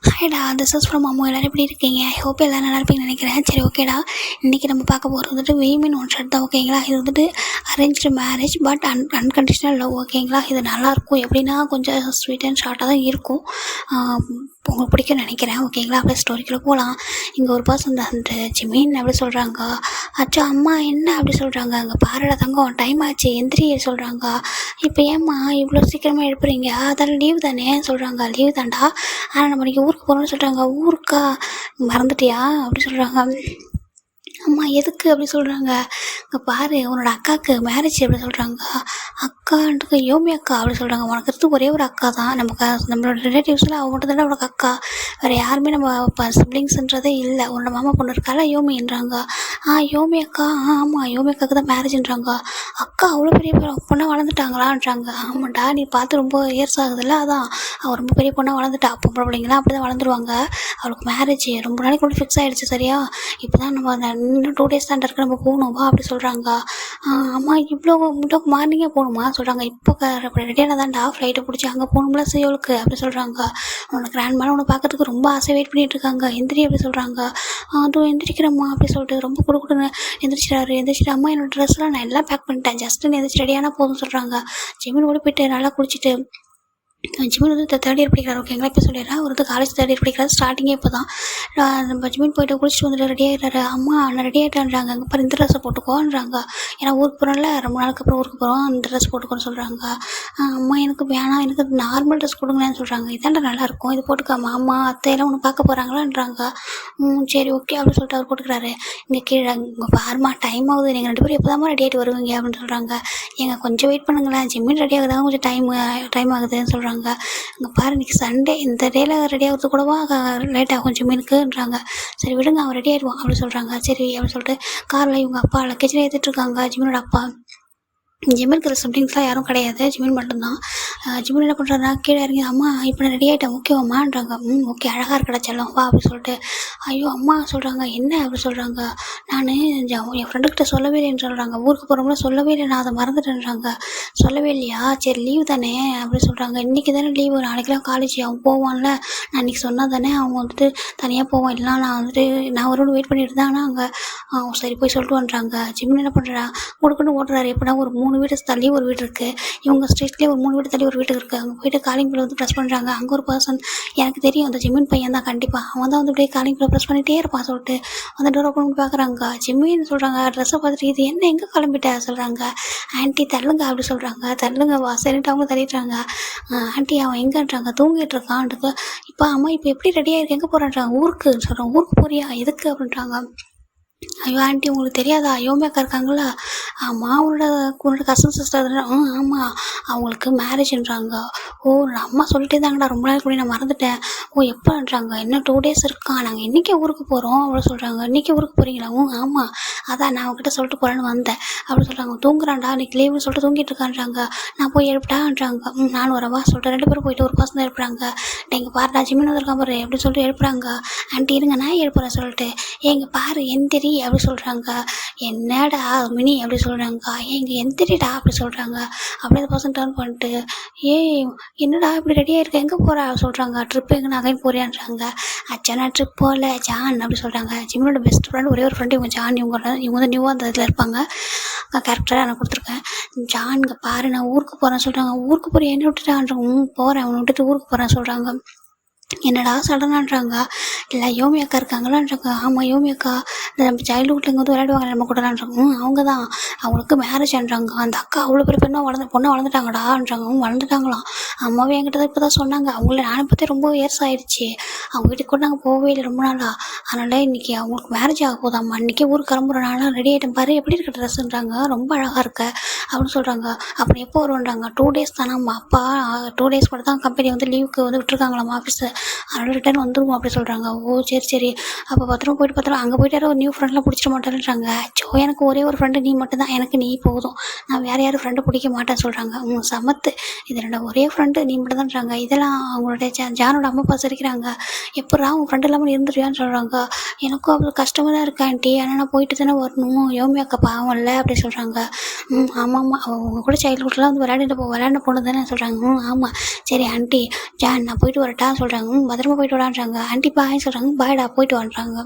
ஹாய்டா, this is from Ammu. எல்லோரும் எப்படி இருக்கீங்க? ஐ ஹோப் எல்லோரும் நல்லா இருப்பீங்கன்னு நினைக்கிறேன். சரி, ஓகேடா. இன்றைக்கி நம்ம பார்க்க போகிறது வந்துட்டு விமன் ஒன் ஷர்ட் தான். ஓகேங்களா? இது வந்துட்டு arranged marriage but unconditional love. ஓகேங்களா? இது நல்லாயிருக்கும். எப்படின்னா கொஞ்சம் ஸ்வீட் அண்ட் ஷார்ட்டாக தான் இருக்கும். உங்களுக்கு பிடிக்கும்னு நினைக்கிறேன். ஓகேங்களா? அப்படியே ஸ்டோரிக்குள்ளே போகலாம். இங்கே ஒரு பர்சன் அந்த ஜிமீன் அப்படி சொல்கிறாங்க. அச்சா அம்மா என்ன அப்படி சொல்கிறாங்க. அங்கே பாருடா தங்கம், டைம் ஆச்சு எந்திரி சொல்கிறாங்க. இப்போ ஏம்மா இவ்வளோ சீக்கிரமாக எழுப்புறீங்க? அதெல்லாம் லீவ் தானே சொல்கிறாங்க. லீவ் தான்டா, ஆனால் நம்ம இன்றைக்கி ஊருக்கு போகிறோம்னு சொல்கிறாங்க. ஊருக்கா? மறந்துட்டியா அப்படி சொல்கிறாங்க. அம்மா எதுக்கு அப்படி சொல்கிறாங்க. இங்கே பாரு, உன்னோட அக்காவுக்கு மேரேஜ் அப்படி சொல்கிறாங்க. அக்கான்ட்டு யோமி அக்கா அப்படி சொல்கிறாங்க. உனக்கு இருந்து ஒரே ஒரு அக்கா தான். நம்மளோட ரிலேட்டிவ்ஸில் அவங்க மட்டும் தானே உனக்கு அக்கா. வேறு யாருமே நம்ம இப்போ சிப்ளிங்ஸ்ன்றதே இல்லை. உன்னோட மாமா பொண்ணு இருக்கால யோமின்றாங்க. யோமி அக்கா. ஆமாம், யோமி அக்காவுக்கு தான் மேரேஜ்ன்றாங்க. அக்கா அவ்வளோ பெரிய பொண்ணாக வளர்ந்துட்டாங்களான்றாங்க. ஆமாண்டா, நீ பார்த்து ரொம்ப இயர்ஸ் ஆகுதுல்ல, அதான் அவள் ரொம்ப பெரிய பொண்ணாக வளர்ந்துட்டா. பொம்பளை பிள்ளைங்களாம் அப்படி தான் வளர்ந்துருவாங்க. அவளுக்கு மேரேஜ் ரொம்ப நாளைக்கு கூட ஃபிக்ஸ் ஆகிடுச்சு. சரியா? இப்போ தான் நம்ம இன்னும் 2 days தான் இருக்கு, நம்ம போகணும் வா அப்படி சொல்கிறாங்க. அம்மா இவ்வளோ மார்னிங்கே போகணுமா சொல்கிறாங்க. இப்போ ரெடியான தான்டா, ஃப்ளைட்டை பிடிச்சி அங்கே போகணும்ல சியோலுக்கு அப்படி சொல்கிறாங்க. உனக்கு கிராண்ட் மேலே உன்னை பார்க்கறதுக்கு ரொம்ப ஆசை வெயிட் பண்ணிகிட்டு இருக்காங்க. எந்திரி அப்படி சொல்கிறாங்க. அதுவும் எந்திரிக்கிறம்மா அப்படி சொல்லிட்டு ரொம்ப கொடுக்குன்னு எந்திரிச்சிட்டு அம்மா என்னோட ட்ரெஸ்லாம் நான் எல்லாம் பேக் பண்ணிட்டேன், ஜஸ்ட்டு நீ எந்திரிச்சு ரெடியான போதும்னு சொல்கிறாங்க. ஜிமின் ஓடி போயிட்டு நல்லா குளிச்சுட்டு ஜிமின் வந்து 3rd year படிக்கிறார். ஓகேங்களா? இப்போ சொல்லிடுறேன். அவர் வந்து காலேஜ் 3rd year படிக்கிறார். ஸ்டார்டிங்கே இப்போ தான். நம்ம ஜிமின் போய்ட்டு குளிச்சுட்டு வந்துட்டு ரெடி ஆகிடுறாரு. அம்மா நான் ரெடி ஆகிட்டேன்றாங்க. அங்கே பாரு இந்த ட்ரெஸ்ஸை போட்டுக்கோன்றாங்க. ஏன்னா ஊருக்கு போகிறோம்ல, ரொம்ப நாளுக்கு அப்புறம் ஊருக்கு போகிறோம், அந்த ட்ரெஸ் போட்டுக்கோன்னு சொல்கிறாங்க. அம்மா எனக்கு வேணாம், எனக்கு நார்மல் ட்ரெஸ் கொடுங்களேன்னு சொல்கிறாங்க. இதாண்டா நல்லாயிருக்கும், இது போட்டுக்காமா. அம்மா அத்தையெல்லாம் ஒன்று பார்க்க போகிறாங்களான்றாங்க. சரி ஓகே அப்படின்னு சொல்லிட்டு அவர் போட்டுக்கிறாரு. இங்கே கீழே பாருமா டைம் ஆகுது, நீங்கள் 2 பேரும் எப்போ தான் ரெடி ஆகிட்டு வருவீங்க அப்படின்னு சொல்கிறாங்க. ஏங்க கொஞ்சம் வெயிட் பண்ணுங்களேன், ஜிம்மின் ரெடி ஆகுதான் கொஞ்சம் டைம் ஆகுதுன்னு சொல்கிறாங்க. அங்கே பாரு இன்றைக்கி சண்டே, இந்த டேயில் ரெடி ஆகிறது கூடவா லேட் ஆகும் ஜிம்மினுக்குன்றாங்க. சரி விடுங்க, அவன் ரெடி ஆகிடுவான் அப்படி சொல்கிறாங்க. சரி அப்படின்னு சொல்லிட்டு காரில் இவங்க அப்பா லக்கேஜில் ஏற்றிட்டுருக்காங்க. ஜிம்மினோட அப்பா. ஜிம்மினுக்கு சிப்ளிங்ஸ்லாம் யாரும் கிடையாது, ஜிம்மின் மட்டும்தான். ஜிம்மின் என்ன பண்ணுறாருனா கீழே இறங்கி அம்மா இப்போ நான் ரெடி ஆகிட்டேன் ஓகேவாம்மான்றாங்க. ஓகே அழகாக இருக்கடா செல்லம் வா அப்படி சொல்லிட்டு. ஐயோ அம்மா சொல்கிறாங்க. என்ன அப்படி சொல்கிறாங்க. நான் என் ஃப்ரெண்டுக்கிட்ட சொல்லவே இல்லைன்னு சொல்கிறாங்க. ஊருக்கு போகிறோம்ல சொல்லவே இல்லை, நான் அதை மறந்துட்டேன்றாங்க. சொல்லவே இல்லையா? சரி லீவ் தானே அப்படி சொல்கிறாங்க. இன்றைக்கி தானே லீவு, நாளைக்கெலாம் காலேஜ் அவன் போவான்ல, நான் இன்றைக்கி சொன்னால் தானே அவங்க வந்துட்டு தனியாக போவான். இல்லைனா நான் வந்துட்டு நான் ஒரு வெயிட் பண்ணிட்டு தான். ஆனால் அங்கே சரி போய் சொல்லிட்டு வந்துட்டாங்க. ஜிம்மின் என்ன பண்ணுறா கொடுக்குன்னு ஓட்டுறாரு. எப்படின்னா ஒரு 3 வீடு தள்ளி ஒரு வீடு இருக்குது, இவங்க ஸ்ட்ரீட்லேயே ஒரு 3 வீடு தள்ளி ஒரு வீடு இருக்குது. அங்கே போய்ட்டு காலிங் பில் வந்து ப்ரெஸ் பண்ணுறாங்க. அங்கே ஒரு பர்சன் எனக்கு தெரியும், அந்த ஜிம்மின் பையன் தான் கண்டிப்பாக, அவன் தான் வந்து அப்படியே காலிங் பில் ப்ரெஸ் பண்ணிகிட்டே இருப்பான் சொல்லிட்டு அந்த டோர் ஓப்பன் பண்ணி பார்க்குறாங்க. ஜிம்மின்னு சொல்கிறாங்க. ட்ரெஸ்ஸை பார்த்துட்டு இது என்ன எங்கே கிளம்பிட்ட சொல்கிறாங்க. ஆன்ட்டி தள்ளுங்க அப்படி சொல்கிறாங்க. தள்ளுங்க வா சரின்ட்டு அவங்க தள்ளிடுறாங்க. ஆன்ட்டி அவன் எங்கேன்றாங்க. தூங்கிட்டு இருக்கான்ட்டு. இப்போ அம்மா இப்போ எப்படி ரெடியாக இருக்கு, எங்கே போகிறான்றாங்க. ஊருக்கு சொல்கிறாங்க. ஊருக்கு போறியா எதுக்கு அப்படின்றாங்க. ஐயோ ஆண்டி உங்களுக்கு தெரியாதா, யோமி அக்கா இருக்காங்களா? ஆமாம், உன்னோட கசின் சிஸ்டர் தானே? ஆமாம், அவங்களுக்கு மேரேஜ்ன்றாங்க. ஓ அம்மா சொல்லிட்டே தாங்கடா, ரொம்ப நாள் கூட நான் மறந்துட்டேன். ஓ எப்போன்றாங்க. இன்னும் 2 days இருக்கான், நாங்கள் இன்றைக்கே ஊருக்கு போகிறோம் அப்படி சொல்கிறாங்க. இன்றைக்கி ஊருக்கு போகிறீங்களா? ஆமாம், அதான் நான் அவங்ககிட்ட சொல்லிட்டு போகிறேன்னு வந்தேன் அப்படி சொல்கிறாங்க. தூங்குறான்டா, இன்றைக்கி லீவுன்னு சொல்லிட்டு தூங்கிட்டு இருக்கான்றாங்க. நான் போய் எழுப்பிட்டான்றாங்க. நானும் வரவா சொல்லிட்டு 2 பேரும் போயிட்டு ஒரு பசங்க எழுப்புறாங்க. நீங்கள் பாருடா ஜிம்மின் வந்திருக்கான் பாரு எப்படி சொல்லிட்டு எழுப்புறாங்க. ஆண்டி இருங்க நான் எழுப்புறேன் சொல்லிட்டு. ஏங்க பாரு எந்திரி அப்படி சொல்கிறாங்க. என்னடா மினி அப்படி சொல்கிறாங்க. ஏங்க எந்திரிடா அப்படி சொல்கிறாங்க. அப்படியே அந்த பர்சன் டர்ன் பண்ணிட்டு என்னடா இப்படி ரெடியாக இருக்க, எங்கே போகிறா சொல்கிறாங்க. ட்ரிப்பு எங்கே நகைன்னு போறியான்றாங்க. அச்சா நான் ட்ரிப் போகல ஜான் அப்படி சொல்கிறாங்க. ஜிம்மினோட பெஸ்ட் ஃப்ரெண்ட் ஒரே ஒரு ஃப்ரெண்டு இவங்க ஜான். இவங்க வந்து நியூவாக அந்த இதில் இருப்பாங்க. கேரக்டராக நான் கொடுத்துருக்கேன். ஜான் இங்கே பாரு நான் ஊருக்கு போகிறேன்னு சொல்கிறாங்க. ஊருக்கு போகிற என்ன விட்டுட்டான்றாங்க. போகிறேன் அவனை விட்டுட்டு ஊருக்கு போகிறேன்னு சொல்கிறாங்க. என்னடா சடனான்றாங்க. இல்லை யோமி அக்கா இருக்காங்களான்றாங்க. ஆமாம் யோமி அக்கா, நம்ம சைல்டுஹுட்டில் இங்கே வந்து விளையாடுவாங்க நம்ம கூடலான்றாங்க. அவங்க தான், அவங்களுக்கு மேரேஜ்ன்றாங்க. அந்த அக்கா அவ்வளோ பெரிய பொண்ணாக வளர்ந்துட்டாங்கடான்றாங்க. வளர்ந்துட்டாங்களாம். அம்மாவே என்கிட்ட தான் இப்போ தான் சொன்னாங்க. அவங்கள நானும் பார்த்தே ரொம்ப இயர்ஸ் ஆகிடுச்சு, அவங்க வீட்டுக்கு கூட நாங்கள் போகவே இல்லை ரொம்ப நாளாக. அதனால் இன்றைக்கி அவங்களுக்கு மேரேஜ் ஆக போதாம்மா, இன்றைக்கி ஊருக்கு கிளம்புறோம், நானும் ரெடி ஆகிட்டேன் பாரு எப்படி இருக்க ட்ரெஸ்ஸுன்றாங்க. ரொம்ப அழகாக இருக்க அப்படின்னு சொல்கிறாங்க. அப்புறம் எப்போ வருவோன்றாங்க. 2 days தானாம்மா. அப்பா 2 days மட்டும் தான் கம்பெனி வந்து லீவுக்கு வந்து விட்டுருக்காங்களாம்மா ஆஃபீஸு, அதனால் ரிட்டர்ன் வந்துருவோம் அப்படி சொல்கிறாங்க. ஓ சரி அப்போ பத்திரமா போயிட்டு பத்திரம் அங்கே போயிட்டு ஒரு நியூ ஃப்ரெண்ட்லாம் பிடிச்சிட மாட்டேன்றாங்க. எனக்கு ஒரே ஒரு ஃப்ரெண்டு நீ மட்டும் தான், எனக்கு நீ போதும், நான் வேறு யாரும் ஃப்ரெண்டு பிடிக்க மாட்டேன்னு சொல்கிறாங்க. சமத்து, இது ரெண்டு ஒரே ஃப்ரெண்டு நீ மட்டும் தான்றாங்க. இதெல்லாம் அவங்களுடைய ஜானோட அம்மா அப்பா சிரிக்கிறாங்க. எப்படா உன் ஃப்ரெண்டு இல்லாமல் இருந்துருவியான்னு சொல்கிறாங்க. எனக்கும் அவ்வளோ கஷ்டமாக தான் இருக்கா ஆண்டி, ஆனால் நான் போயிட்டு தானே வரணும், யோமி அக்கா பாவம் இல்லை அப்படி சொல்கிறாங்க. ஆமாம்மா, அவங்க கூட சைல்டுஹுட்லாம் வந்து விளையாட பொண்ணு தானே சொல்கிறாங்க. ஆமாம் சரி ஆண்டி ஜான் நான் போயிட்டு வரட்டா சொல்கிறாங்க. பத்திரமா போயிட்டு வரான்றாங்க. ஆன்ட்டி பாய்ன்னு சொல்கிறாங்க. பாய்டா போயிட்டு வான்றாங்க.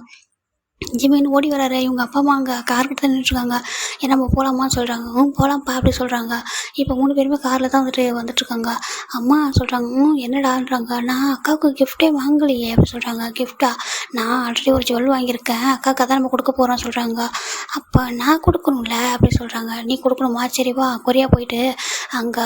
ஜிமின் ஓடி வராரு. இவங்க அப்பா அம்மா அங்கே கார்கிட்ட தான் நின்றுட்டுருக்காங்க. நம்ம போகலாமான்னு சொல்கிறாங்க. போகலாம்ப்பா அப்படி சொல்கிறாங்க. இப்போ 3 பேருமே காரில் தான் வந்துட்டுருக்காங்க. அம்மா சொல்கிறாங்க, என்னடான்றாங்க. நான் அக்காவுக்கு கிஃப்ட்டே வாங்கலையே அப்படி சொல்கிறாங்க. கிஃப்ட்டா? நான் ஆல்ரெடி ஒரு ஜுவல் வாங்கியிருக்கேன், அக்காவுக்கு தான் நம்ம கொடுக்க போகிறோம் சொல்கிறாங்க. அப்போ நான் கொடுக்கணும்ல அப்படி சொல்கிறாங்க. நீ கொடுக்கணுமா? சரி வா கொரியா போயிட்டு அங்கே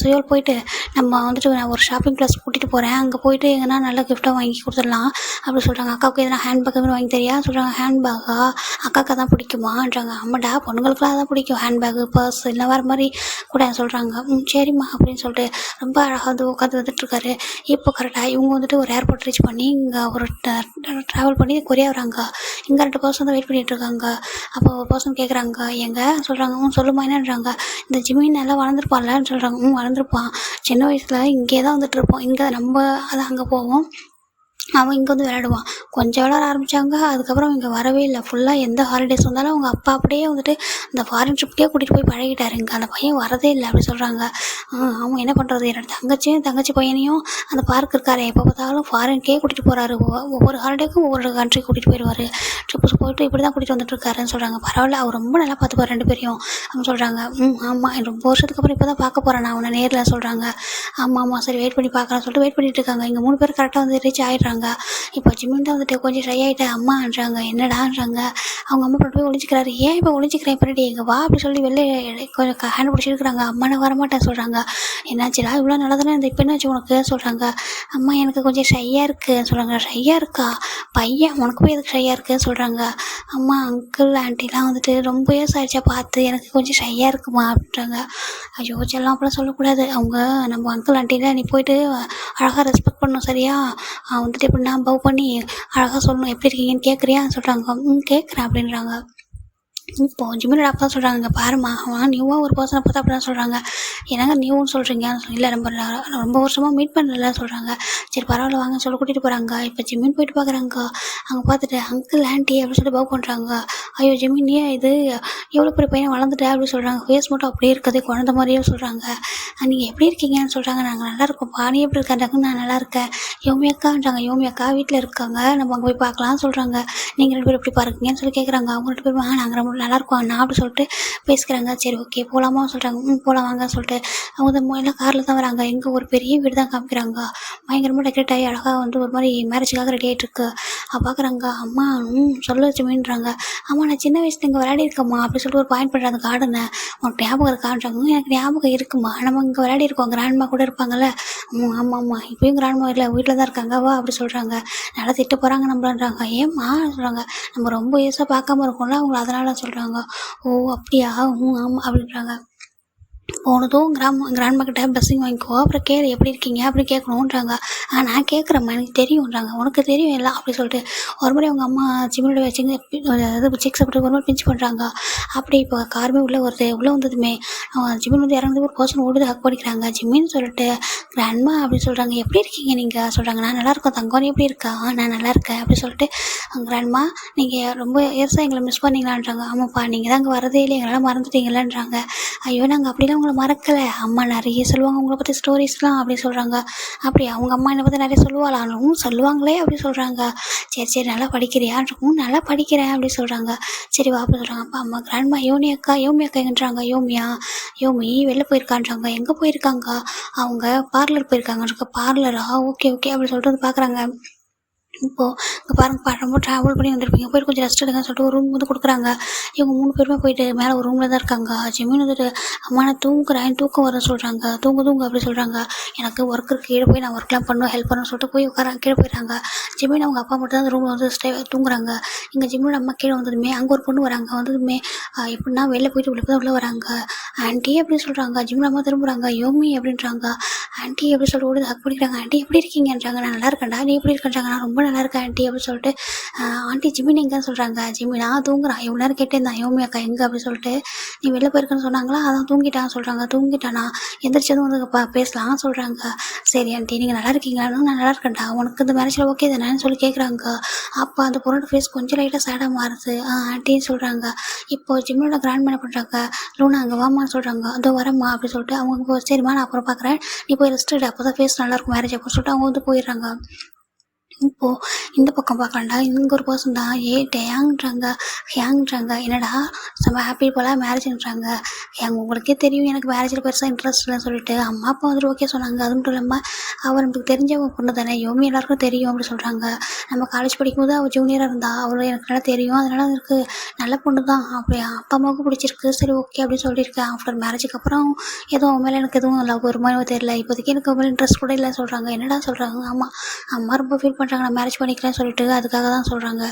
சுயல் போயிட்டு நம்ம நான் ஒரு ஷாப்பிங் ப்ளஸ் கூட்டிகிட்டு போகிறேன். அங்கே போயிட்டு எங்கன்னா நல்ல கிஃப்ட்டாக வாங்கி கொடுத்துடலாம் அப்படி சொல்கிறாங்க. அக்காவுக்கு எதனா ஹேண்ட்பேக் மாதிரி வாங்கி தெரியா சொல்கிறாங்க. ஹேண்ட்பேக்கா? அக்காவுக்கு தான் பிடிக்குமான்றாங்க. ஆமாடா பொண்ணுங்களுக்குலாம் தான் பிடிக்கும் ஹேண்ட்பேக்கு, பர்ஸ் இல்லை வேறு மாதிரி கூட சொல்கிறாங்க. சரிம்மா அப்படின்னு சொல்லிட்டு ரொம்ப அழகாக உட்காந்து வந்துட்டுருக்காரு. இப்போ கரெக்டாக இவங்க ஒரு ஏர்போர்ட் ரீச் பண்ணி இங்கே ஒரு ட்ராவல் பண்ணி கொரியா வராங்க. இங்கே 2 பர்சன் தான் வெயிட் பண்ணிகிட்ருக்காங்க. அப்போ ஒரு பர்சன் கேட்குறாங்க, எங்கே சொல்கிறாங்க. சொல்லுமா என்னன்றாங்க. இந்த ஜிமின் நல்லா வளர்ந்துருப்பான்லன்னு சொல்கிறாங்க. வளர்ந்துருப்பான், சின்ன வயசில் இங்கே தான் வந்துட்டுருப்போம், இங்கே நம்ம அதான் அங்கே போவோம், அவன் இங்கே விளையாடுவான். கொஞ்சம் விளையாட ஆரம்பித்தாங்க. அதுக்கப்புறம் இங்கே வரவே இல்லை. ஃபுல்லாக எந்த ஹாலிடேஸ் வந்தாலும் அவங்க அப்பா அப்படியே அந்த ஃபாரின் ட்ரிப்கே கூட்டிகிட்டு போய் பழகிட்டாரு. இங்கே அந்த பையன் வரதே இல்லை அப்படி சொல்கிறாங்க. அவங்க என்ன பண்ணுறது, என்னோட தங்கச்சி பையனையும் அந்த பார்க் இருக்காரு, எப்போ பார்த்தாலும் ஃபாரின்கே கூட்டிகிட்டு போகிறாரு. ஒவ்வொரு ஹாலிடேக்கும் ஒவ்வொரு கண்ட்ரி கூட்டிகிட்டு போயிடுவார். ட்ரிப்ஸ் போயிட்டு இப்படி தான் கூட்டிகிட்டு வந்துட்டுருக்காருன்னு சொல்கிறாங்க. பரவாயில்ல, அவர் ரொம்ப நல்லா பார்த்துப்பார் 2 பேரையும் அப்படின்னு சொல்கிறாங்க. ஆமாம், ரொம்ப வருஷத்துக்கு அப்புறம் இப்போ தான் பார்க்க போகிறேன் நான் அவனை நேரில் சொல்கிறாங்க. ஆமாம் சரி வெயிட் பண்ணி பார்க்கலான்னு சொல்லிட்டு வெயிட் பண்ணிட்டு இருக்காங்க. இங்கே 3 பேர் கரெக்டாக ரீச் ஆகிடுறாங்க. இப்போ ஜிமின் தான் கொஞ்சம் ஷை ஆகிட்டேன் அம்மான்றாங்க. என்னடான்றாங்க. அவங்க அம்மா போய் ஒழிச்சிக்கிறாரு. ஏன் இப்போ ஒழிச்சிக்கிறேன் பின்னாடி எங்கே வா அப்படி சொல்லி வெளில கொஞ்சம் ஹேண்ட் பிடிச்சிருக்கிறாங்க. அம்மா நான் வரமாட்டேன் சொல்கிறாங்க. என்னாச்சுடா இவ்வளோ நல்லா தானே இந்த இப்போ என்னாச்சு உனக்கு சொல்கிறாங்க. அம்மா எனக்கு கொஞ்சம் ஷையாக இருக்குது சொல்கிறாங்க. ஷையாக இருக்கா பையன், உனக்கு போய் எதுக்கு ஷையாக இருக்குன்னு சொல்கிறாங்க. அம்மா அங்கிள் ஆண்டிலாம் ரொம்ப இயர்ஸ் ஆகிடுச்சா பார்த்து, எனக்கு கொஞ்சம் ஷையாக இருக்குமா அப்படின்றாங்க. ஐயோ செல்லாம் அப்படிலாம் சொல்லக்கூடாது. அவங்க நம்ம அங்கிள் ஆண்டியில் நீ போயிட்டு அழகாக ரெஸ்பெக்ட் பண்ணணும் சரியா? எப்படின்னா பவ் பண்ணி அழகாக சொல்லணும், எப்படி இருக்கீங்கன்னு கேட்குறியா சொல்கிறாங்க. கேட்குறேன் அப்படின்றாங்க. இப்போ ஜிமினோட அப்பா சொல்கிறாங்க, இங்கே பாருமா அவன் நியூவாக ஒரு பர்சனை பார்த்தா அப்படி தான் சொல்கிறாங்க. என்னங்க நியூன்னு சொல்கிறீங்க? இல்லை ரொம்ப வருஷமாக மீட் பண்ணல சொல்கிறாங்க. சரி பரவாயில்ல வாங்க சொல்லி கூட்டிகிட்டு போகிறாங்க. இப்போ ஜிமின் போயிட்டு பார்க்குறாங்க. அங்கே பார்த்துட்டு அங்கிள் ஆண்டி அப்படின்னு சொல்லி பவ் பண்ணுறாங்க. ஐயோ ஜிமின் ஏன் இது எவ்வளோ பெரிய பையன் வளர்ந்துட்டேன் அப்படின்னு சொல்கிறாங்க. ஃபேஸ் மட்டும் அப்படியே இருக்குது குழந்த மாதிரியே சொல்கிறாங்க. நீங்கள் எப்படி இருக்கீங்கன்னு சொல்கிறாங்க. நாங்கள் நல்லா இருக்கோம், பாணி எப்படி இருக்காண்டாங்க. நான் நல்லா இருக்கேன். யோமி அக்கான்றாங்க. யோமி அக்கா வீட்டில் இருக்காங்க, நம்ம அங்கே போய் பார்க்கலாம்னு சொல்கிறாங்க. நீங்கள் 2 பேரும் எப்படி பாருக்கீங்கன்னு சொல்லி கேட்குறாங்க. அவங்க 2 பேரும் நாங்கள் ரொம்ப நல்லா இருக்கும் நான் அப்படி சொல்லிட்டு பேசிக்கிறாங்க. சரி ஓகே போகலாமா சொல்கிறாங்க. போகலாம் வாங்கன்னு சொல்லிட்டு அவங்க எல்லாம் காரில் தான் வராங்க. எங்கே ஒரு பெரிய வீடு தான் காமிக்கிறாங்க. பயங்கரமாக டெக்கரேட் ஆகி அழகாக ஒரு மாதிரி மேரேஜுக்காக ரெடி ஆகிட்டு இருக்கு. பார்க்குறாங்க. அம்மா சொல்ல வச்சுமேன்றாங்க. அம்மா நான் சின்ன வயசுல இங்கே விளையாடி இருக்கம்மா அப்படி சொல்லிட்டு ஒரு பாயிண்ட் பண்ணுறாங்க. கார்டனை உனக்கு ஞாபகம் இருக்கான்றாங்க. எனக்கு ஞாபகம் இருக்குமா, நம்ம இங்கே விளையாடி இருக்கோம், கிராண்ட்மா கூட இருப்பாங்கல்ல. ஆமாம்மா இப்போயும் கிராண்ட்மா இல்லை வீட்டில் தான் இருக்காங்க வா அப்படி சொல்கிறாங்க. நல்லா திட்ட போகிறாங்க நம்மளன்றாங்க. ஏம்மா சொல்கிறாங்க. நம்ம ரொம்ப இயர்ஸாக பார்க்காம இருக்கோம்ல அவங்கள, அதனால சொல்கிறாங்க. ஓ அப்படியா ஆமாம் அப்படின்றாங்க. போனதும் கிராண்ட்மா கிட்ட ப்ளஸ்ஸிங் வாங்கிக்கோ, அப்புறம் கேளு எப்படி இருக்கீங்க அப்படி கேட்கணுன்றாங்க. நான் கேட்குறேம்மா எனக்கு தெரியும்ன்றாங்க. உனக்கு தெரியும் எல்லாம் அப்படி சொல்லிட்டு ஒரு மாதிரி அவங்க அம்மா ஜிமினோட வச்சுங்க சிக்ஸ் அப்படி ஒரு மாதிரி பிஞ்ச் பண்ணுறாங்க. அப்படி இப்போ காருமே உள்ளே வந்ததுமே ஜிமின் இறங்குது. ஒரு பர்சன் ஓடுது ஹக் பண்ணிக்கிறாங்க. ஜிமின்னு சொல்லிட்டு கிராண்ட்மா அப்படி சொல்கிறாங்க. எப்படி இருக்கீங்க நீங்கள் சொல்கிறாங்க. நான் நல்லா இருக்கேன் தங்கம், எப்படி இருக்கா? நான் நல்லா இருக்கேன் அப்படி சொல்லிட்டு கிராண்ட்மா நீங்கள் ரொம்ப இயர்ஸாக எங்களை மிஸ் பண்ணீங்களான்றாங்க. ஆமாப்பா நீங்கள் தான் அங்கே வரதே இல்லை, எங்களால் மறந்துட்டீங்களான்றாங்க. ஐயோ நாங்கள் அப்படிலாம் உங்களை மறக்கலை, அம்மா நிறைய சொல்லுவாங்க உங்களை பற்றி ஸ்டோரிஸ்லாம் அப்படி சொல்கிறாங்க. அப்படி அவங்க அம்மா என்னை பற்றி நிறைய சொல்லுவாளாலும் சொல்லுவாங்களே அப்படி சொல்கிறாங்க. சரி நல்லா படிக்கிறியான்றாங்க. நல்லா படிக்கிறேன் அப்படி சொல்கிறாங்க. சரி வா அப்படி சொல்கிறாங்க. அப்பா அம்மா கிராண்ட்மா யோமி அக்கா எங்கன்றாங்க. யோமி வெளில போயிருக்கான்றாங்க. எங்கே போயிருக்காங்க? அவங்க பார்லர் போயிருக்காங்க. பார்லரா? ஓகே அப்படி சொல்லிட்டு பார்க்குறாங்க. இப்போது இங்கே பாருங்கப்பா ரொம்ப ட்ராவல் பண்ணி வந்திருப்பீங்க, போய்ட்டு கொஞ்சம் ரெஸ்ட் எடுங்கன்னு சொல்லிட்டு ஒரு ரூம் கொடுக்குறாங்க. இவங்க 3 பேருமே போயிட்டு மேலே ஒரு ரூமில் தான் இருக்காங்க. ஜிமின் அம்மா நான் தூங்குறேன், தூக்கம் வர சொல்கிறாங்க. தூங்கு அப்படி சொல்கிறாங்க. எனக்கு ஒர்க் இருக்குது, கீழே போய் நான் ஒர்க்லாம் பண்ணணும், ஹெல்ப் பண்ணணும்னு சொல்லிட்டு போய் கீழே போயிடுறாங்க. ஜிமின் அவங்க அப்பா மட்டும் தான் அந்த ரூமில் தூங்குறாங்க. இங்கே ஜிமினோட அம்மா கீழே வந்ததுமே அங்கே ஒரு பொண்ணு வராங்க. வந்ததுமே எப்படின்னா வெளில போயிட்டு உள்ளே வராங்க. ஆண்டி அப்படின்னு சொல்கிறாங்க. ஜிமின் அம்மா திரும்புகிறாங்க. யோமி அப்படின்றாங்க. ஆண்டி எப்படி சொல்லிட்டு ஓடி ஹக் பண்ணிக்கிறாங்க. ஆண்டி எப்படி இருக்கீங்கன்றாங்க. நான் நல்லா இருக்கேன்டா, நீ எப்படி இருக்கேன்றாங்க. நான் ரொம்ப நல்லா இருக்கேன் ஆண்டி அப்படின்னு சொல்லிட்டு ஆண்டி ஜிமின் எங்கன்னு சொல்கிறாங்க. ஜிமின் தூங்குறான். எவ்வளோ நேரம் கேட்டேன் தான் யோமி அக்கா எங்கே அப்படின்னு சொல்லிட்டு. நீ வெளில போயிருக்கேன்னு சொன்னாங்களா, அதான் தூங்கிட்டான்னு சொல்கிறாங்க. தூங்கிட்டானா? எந்திரிச்சதும் வந்து பேசலாம் சொல்கிறாங்க. சரி ஆண்டி நீங்கள் நல்லா இருக்கீங்களான்னு. நான் நல்லா இருக்கேன்டா, உனக்கு இந்த மேரேஜில் ஓகே தானேன்னு சொல்லி கேட்குறாங்க. அப்போ அந்த பொண்ணோட ஃபேஸ் கொஞ்சம் லைட்டாக சேடாக மாறுது. ஆண்டின்னு சொல்கிறாங்க. இப்போ ஜிம்மினோட கிராண்ட் மேன் பண்ணுறாங்க. லூனா அங்கே வாமான்னு சொல்கிறாங்க. அதோ வரம்மா அப்படின்னு சொல்லிட்டு அவங்க சரிம்மா நான் அப்புறம் பார்க்குறேன், நீ போய் ரெஸ்ட் எடு, அப்போ தான் ஃபேஸ் நல்லாயிருக்கும் மேரேஜ் அப்படின்னு சொல்லிட்டு அவங்க வந்து போயிடுறாங்க. இப்போது இந்த பக்கம் பார்க்கலாம்டா, இங்கே ஒரு பர்சன் தான் டேங்ன்றாங்க ஹேங்ன்றாங்க. என்னடா செம்ம ஹாப்பி போல் மேரேஜ்ன்றாங்க. உங்களுக்கே தெரியும் எனக்கு மேரேஜில் பெருசாக இன்ட்ரெஸ்ட் இல்லைன்னு சொல்லிட்டு அம்மா அப்பா வந்துட்டு ஓகே சொன்னாங்க. அது மட்டும் இல்லாமல் அவள் நமக்கு தெரிஞ்சவங்க பொண்ணு தானே, யோமி எல்லாருக்கும் தெரியும் அப்படி சொல்கிறாங்க. நம்ம காலேஜ் படிக்கும்போது அவள் ஜூனியராக இருந்தா, அவள் எனக்கு நல்லா தெரியும், அதனால எனக்கு நல்ல பொண்ணு தான், அப்படி அப்பா அம்மாவுக்கும் பிடிச்சிருக்கு, சரி ஓகே அப்படின்னு சொல்லியிருக்கேன். ஆஃப்டர் மேரேஜுக்கு அப்புறம் எதுவும் அவன் மேலே எனக்கு எதுவும் லவ் ஒரு மாதிரி தெரியல, இப்போதைக்கு எனக்கு மேலே இன்ட்ரெஸ்ட் கூட இல்லைன்னு சொல்கிறாங்க. என்னடா சொல்கிறாங்க? ஆமாம், அம்மா ரொம்ப ஃபீல் பண்ணுறாங்க நான் மேரேஜ் பண்ணிக்கிறேன்னு சொல்லிட்டு, அதுக்காக தான் சொல்கிறாங்க.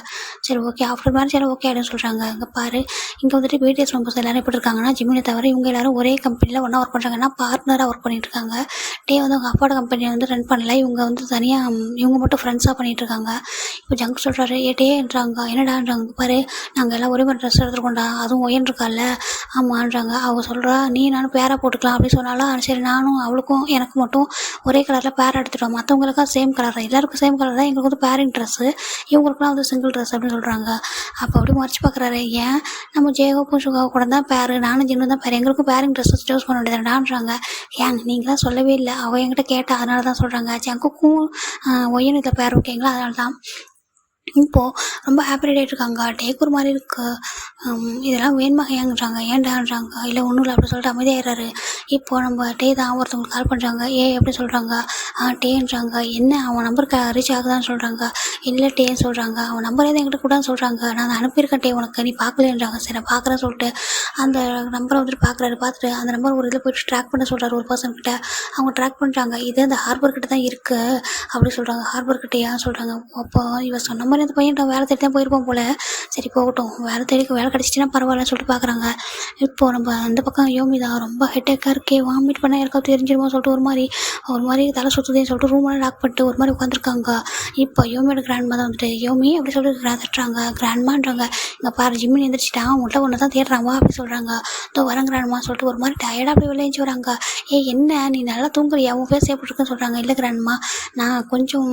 சரி ஓகே, ஆஃப்டர் மேரேஜ் எல்லாம் ஓகே அப்படின்னு சொல்கிறாங்க. இங்கே பாரு, இங்கே வந்துட்டு பிடிஎஸ் மெம்பர்ஸ் எல்லாரும் எப்படி இருக்காங்கன்னா, ஜிம்மினை தவிர இவங்க எல்லாரும் ஒரே கம்பெனியில் ஒன்றா ஒர்க் பண்ணுறாங்கன்னா பார்ட்னராக ஒர்க் பண்ணிட்டு இருக்காங்க. வந்து அவங்க அப்பாவோட கம்பெனியை வந்து ரன் பண்ணல, இவங்க வந்து தனியாக இவங்க மட்டும் ஃப்ரெண்ட்ஸாக பண்ணிகிட்டு இருக்காங்க. இப்போ ஜங்க் சொல்கிறாரு டேன்றாங்க. என்னடான்றாங்க? பாரு, நாங்கள் எல்லாம் ஒரே மாதிரி ட்ரெஸ் எடுத்துருக்கோண்டா, அதுவும் ஒயன்றிருக்கால. ஆமான்றாங்க. அவங்க சொல்கிறா நீ நானும் பேராக போட்டுக்கலாம் அப்படின்னு சொன்னாலும், சரி நானும் அவளுக்கும் எனக்கு மட்டும் ஒரே கலரில் பேர் எடுத்துட்டோம், மற்றவங்களுக்கும் சேம் கலர் தான், எல்லாருக்கும் சேம் கலர் தான், எங்களுக்கு வந்து பேரிங் ட்ரெஸ்ஸு, இவங்களுக்குலாம் வந்து சிங்கிள் ட்ரெஸ் அப்படின்னு சொல்கிறாங்க. அப்போ அப்படி மறைச்சு பார்க்குறாரு. ஏன் நம்ம ஜேகோப்பும் சுகாவை கூட தான் பேரு, நானும் ஜின்னு தான் பேர், எங்களுக்கும் பேரிங் ட்ரெஸ்ஸஸ் சூஸ் பண்ண வேண்டியதான்றாங்க. நீங்களாம் சொல்லவே இல்லை, அவள் என்கிட்ட கேட்டா, அதனால தான் சொல்கிறாங்க. ஜங்குக்கும் ஒய்யன் இதில் பேர் ஓகேங்களா, அதனால தான். இப்போது ரொம்ப ஹாப்பி ஆகிட்டு இருக்காங்க. டேக் ஒரு மாதிரி இருக்கு, இதெல்லாம் வேணுமா ஏங்குறாங்க, ஏன்டான்றாங்க. இல்லை ஒன்றும் இல்லை அப்படி சொல்லிட்டு அமைதியாகிறாரு. இப்போது நம்ம டே தான் ஒருத்தவங்களுக்கு கால் பண்ணுறாங்க. எப்படி சொல்கிறாங்க? டேன்றாங்க. என்ன அவன் நம்பருக்கு ரீச் ஆகுதான்னு சொல்கிறாங்க. இல்லை டேன்னு சொல்கிறாங்க. அவன் நம்பர் எதுவும் என்கிட்ட கூடான்னு சொல்கிறாங்க. நான் அனுப்பியிருக்கேன் டே உனக்கு, நீ பார்க்கலன்றாங்க. சரி நான் பார்க்குறேன்னு சொல்லிட்டு அந்த நம்பரை வந்துட்டு பார்க்குறாரு. பார்த்துட்டு அந்த நம்பர் ஒரு இதில் போய்ட்டு ட்ராக் பண்ண சொல்கிறாரு ஒரு பர்சன்கிட்ட. அவங்க ட்ராக் பண்ணுறாங்க. இது அந்த ஹார்பர் கிட்ட தான் இருக்குது அப்படி சொல்கிறாங்க. ஹார்பர் கிட்டேயா சொல்கிறாங்க. அப்போ இவன் சொன்ன மாதிரி அந்த பையன் வேலை தேடி தான் போயிருப்போம் போல். சரி போகட்டும், வேலை கிடச்சிச்சின்னா பரவாயில்லன்னு சொல்லிட்டு பார்க்குறாங்க. இப்போது நம்ம அந்த பக்கம் யோமி தான் ரொம்ப ஹெட்டேக்காக இருக்கே, வாமிட் பண்ண யாருக்காவது தெரிஞ்சிருமோ சொல்லிட்டு ஒரு மாதிரி தலை சுற்றுதுன்னு சொல்லிட்டு ரூமெல்லாம் லாக் பண்ணிட்டு ஒரு மாதிரி உட்காந்துருக்காங்க. இப்போ யோமியோட கிராண்ட்மா தான் வந்துட்டு யோமி அப்படி சொல்லிட்டு தட்டுறாங்க. கிராண்ட்மான்றாங்க. இங்கே பாரு ஜிம்மின் எந்திரிச்சிட்டான், உங்கள்கிட்ட ஒன்று தான் தேடுறாங்க அப்படி சொல்கிறாங்க. இதோ வரேன் கிராண்ட்மா சொல்லிட்டு ஒரு மாதிரி டயர்டாக அப்படி விளையாச்சு வராங்க. என்ன நீ நல்லா தூங்குறியா, உன் பேச எப்படி இருக்குன்னு சொல்கிறாங்க. இல்லை கிராண்ட்மா, நான் கொஞ்சம்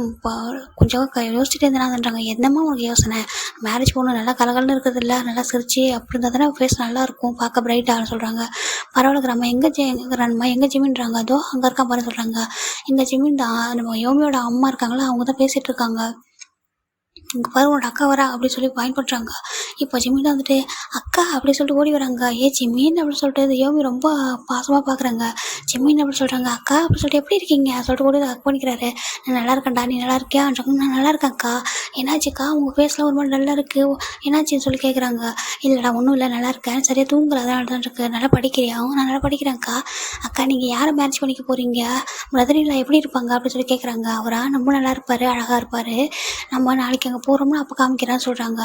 யோசிச்சுட்டே இருந்தேனான்றாங்க. என்னம்மா உனக்கு யோசனை? மேரேஜ் போகணும், நல்லா கலகலன்னு இருக்குது இல்லை, நல்லா சிரிச்சு அப்படி இருந்தால் தானே ஃபேஸ் நல்லாயிருக்கும், பார்க்க பிரைட்டாக சொல்கிறாங்க. பரவாயில்ல கிராண்ட்மா, எங்கே ஜிம்மின்றாங்க. அதோ அங்கே இருக்கா பாரு சொல்கிறாங்க. இந்த ஜிம்மின் தான் நம்ம யோமியோட அம்மா இருக்காங்களா, அவங்க தான் பேசிகிட்டு இருக்காங்க. இங்கே பாரு உன்னோட அக்கா வரா அப்படி சொல்லி பாயிண்ட் பண்ணுறாங்க. இப்போ ஜிம்மின் வந்துட்டு அக்கா அப்படி சொல்லிட்டு ஓடி வராங்க. ஜிம்மின் அப்படின்னு சொல்லிட்டு யோமி ரொம்ப பாசமாக பார்க்குறாங்க. ஜிம்மின் அப்படி சொல்கிறாங்க. அக்கா அப்படி சொல்லிட்டு எப்படி இருக்கீங்க சொல்லிட்டு ஓடி அக் பண்ணிக்கிறாரு. நான் நல்லா இருக்கேன்டா, நீ நல்லா இருக்கியான்றாங்க. நான் நல்லா இருக்கேன்க்கா. என்னாச்சுக்கா உங்கள் ஃபேஸில் ஒரு மாதிரி நல்லா இருக்குது, என்னாச்சுன்னு சொல்லி கேட்குறாங்க. இல்லைடா ஒன்றும் இல்லை, நல்லா இருக்கேன், சரியாக தூங்குற அதனால தான் இருக்குது. நல்லா படிக்கிறியா? நான் நல்லா படிக்கிறேன்க்கா. அக்கா நீங்கள் யாரை மேரேஜ் பண்ணிக்க போகிறீங்க, பிரதரில் எப்படி இருப்பாங்க அப்படின்னு சொல்லி கேட்குறாங்க. அவரா ரொம்ப நல்லா இருப்பார், அழகாக இருப்பார், நம்ம நாளைக்கு அங்கே போகிறோம்னா அப்போ காமிக்கிறான்னு சொல்கிறாங்க.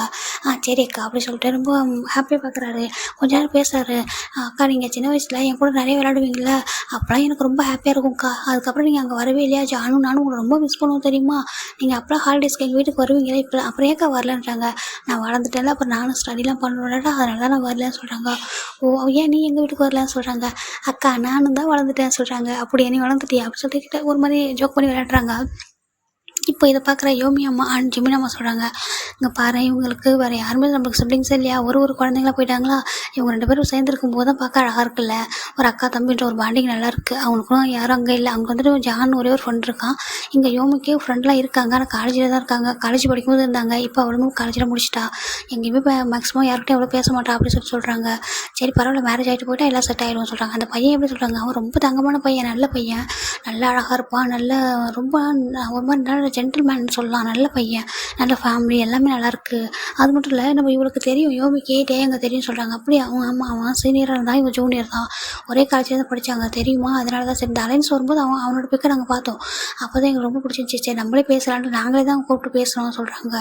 சரி அக்கா அப்படி சொல்லிட்டு ரொம்ப ஹாப்பியாக பார்க்குறாரு. கொஞ்ச நேரம் பேசுகிறாரு. அக்கா நீங்கள் சின்ன வயசில் என் கூட நிறைய விளையாடுவீங்களா, அப்போலாம் எனக்கு ரொம்ப ஹாப்பியாக இருக்கும்க்கா. அதுக்கப்புறம் நீங்கள் அங்கே வரவே இல்லையா, நானும் உங்களை ரொம்ப மிஸ் பண்ணுவோம் தெரியுமா. நீங்கள் அப்போலாம் ஹாலிடேஸ்க்கு எங்கள் வீட்டுக்கு வருவீங்களா, இப்போ அப்புறம் ஏக்கா வரலன்றாங்க. நான் வளர்ந்துட்டேன்ல, அப்புறம் நானும் ஸ்டடிலாம் பண்ணுவேன்டா, அதனால தான் நான் வரலன்னு சொல்கிறாங்க. ஓ ஏன் நீ எங்கள் வீட்டுக்கு வரலன்னு சொல்கிறாங்க. அக்கா நானும் தான் வளர்ந்துட்டேன்னு சொல்கிறாங்க. அப்படி நீ வளர்ந்துட்டியா அப்படி சொல்லிட்டு ஒரு மாதிரி ஜோக் பண்ணி விளையாடுறாங்க. இப்போ இதை பார்க்குற யோமி அம்மா அண்ட் ஜிமின் அம்மா சொல்கிறாங்க. இங்கே பாரு, இவங்களுக்கு வேறு யாருமே நம்மளுக்கு சிப்ளிங்ஸே இல்லையா, ஒரு குழந்தைங்களா போயிட்டாங்களா, இவங்க 2 பேரும் சேர்ந்துருக்கும் போது தான் பார்க்க அழகாக இருக்குல்ல, ஒரு அக்கா தம்பின்ற ஒரு பாண்டிங் நல்லாயிருக்கு. அவனுக்கும் யாரும் அங்கே இல்லை, அங்கே வந்துட்டு ஜான் ஒரே ஒரு ஃப்ரெண்ட் இருக்கான். இங்கே யோமிக்கே ஃப்ரெண்ட்லாம் இருக்காங்க, ஆனால் காலேஜில் தான் இருக்காங்க, காலேஜ் படிக்கும்போது இருந்தாங்க, இப்போ அவளும் காலேஜில் முடிச்சிட்டா, எங்கேயுமே இப்போ மேக்ஸிமம் யார்கிட்டையும் அவ்வளோ பேச மாட்டா அப்படின்னு சொல்கிறாங்க. சரி பரவாயில்ல, மேரேஜ் ஆகிட்டு போயிட்டா எல்லாம் செட் ஆகிடும்னு சொல்கிறாங்க. அந்த பையன் எப்படி சொல்கிறாங்க, அவன் ரொம்ப தங்கமான பையன், நல்ல பையன், நல்லா அழகாக இருப்பான், நல்ல ரொம்ப ஒரு மாதிரி நல்ல ஜென்டில்மேன் சொல்லலாம், நல்ல பையன், நல்ல ஃபேமிலி, எல்லாமே நல்லாயிருக்கு. அது மட்டும் இல்லை நம்ம இவளுக்கு தெரியும், யோமிக்கே எங்கே தெரியும் சொல்கிறாங்க. அப்படி அவன் ஆமாம், அவன் சீனியராக இருந்தால் இவன் ஜூனியர் தான், ஒரே காலேஜில் தான் படித்தாங்க தெரியுமா, அதனால தான் சரி இந்த அலைன்ஸ் வரும்போது அவனோட பிக்கை நாங்கள் பார்த்தோம், அப்போ தான் எங்களுக்கு ரொம்ப பிடிச்சிருந்துச்சி, சரி நம்மளே பேசலான்ட்டு நாங்களே தான் கூப்பிட்டு பேசுகிறோம்னு சொல்கிறாங்க.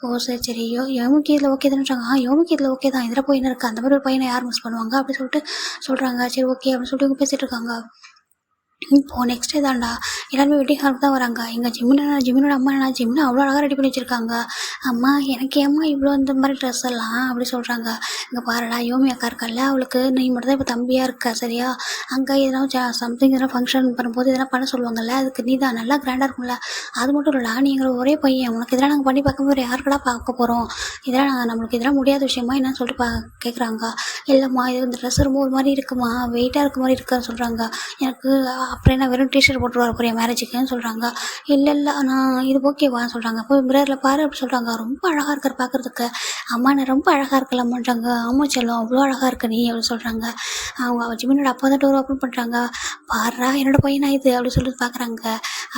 ஓ சரி யோமிக்கு இதில் ஓகே தானேன்றாங்க. யோமிக்கு இதில் ஓகே தான், இதில் போயின்னு இருக்குது, அந்த மாதிரி ஒரு பையனை யார் மிஸ் பண்ணுவாங்க அப்படி சொல்லிட்டு சொல்கிறாங்க. சரி ஓகே அப்படின்னு சொல்லிட்டு இவங்க பேசிகிட்டு இருக்காங்க. இப்போது நெக்ஸ்ட் டே தான்டா எல்லாருமே வெட்டிங் ஹாலுக்கு தான் வராங்க. எங்கள் ஜிம்மினோட அம்மா என்ன ஜிம்மின் அவ்வளோ அழகாக ரெடி பண்ணி வச்சுருக்காங்க. அம்மா எனக்கு ஏம்மா இவ்வளோ இந்த மாதிரி ட்ரெஸ் எல்லாம் அப்படி சொல்கிறாங்க. இங்கே பாருடா யோமி அக்கா இருக்கல்ல, அவளுக்கு நீ மட்டும் தான் இப்போ தம்பியாக இருக்கா சரியா, அங்கே எதனா சம்திங் எதனா ஃபங்க்ஷன் பண்ணும்போது எதனா பண்ண சொல்லுவாங்கல்ல, அதுக்கு நீ தான் நல்லா கிராண்டாக இருக்கும்ல, அது மட்டும் இல்லைடா நீ எங்களை ஒரே பையன், உனக்கு இதெல்லாம் நாங்கள் பண்ணி பார்க்கும்போது யாருக்கடா பார்க்க போகிறோம், இதெல்லாம் நம்மளுக்கு இதெல்லாம் முடியாத விஷயமா என்னன்னு சொல்லிட்டு கேட்குறாங்க. இல்லைம்மா இது இந்த ட்ரெஸ் ரொம்ப ஒரு மாதிரி இருக்குமா, வெயிட்டாக இருக்க மாதிரி இருக்குன்னு சொல்கிறாங்க. எனக்கு அப்புறம் என்ன வெறும் டிஷர்ட் போட்டு வர போறியா மேரேஜுக்குன்னு சொல்கிறாங்க. இல்லை இல்லை நான் இது ஓகேவான்னு சொல்கிறாங்க. போய் மிரரில் பாரு அப்படி சொல்கிறாங்க. ரொம்ப அழகாக இருக்கார் பார்க்குறதுக்கு. அம்மா நான் ரொம்ப அழகாக இருக்கலாமான்றாங்க. ஆமாம் செல்லம் அவ்வளோ அழகாக இருக்க நீ அப்படின்னு சொல்கிறாங்க. அவங்க ஜிமினோட அப்பா தான் டோர் ஓப்பன் பண்ணுறாங்க. பாடுறா என்னோட பையனா இது அப்படி சொல்லிட்டு பார்க்குறாங்க.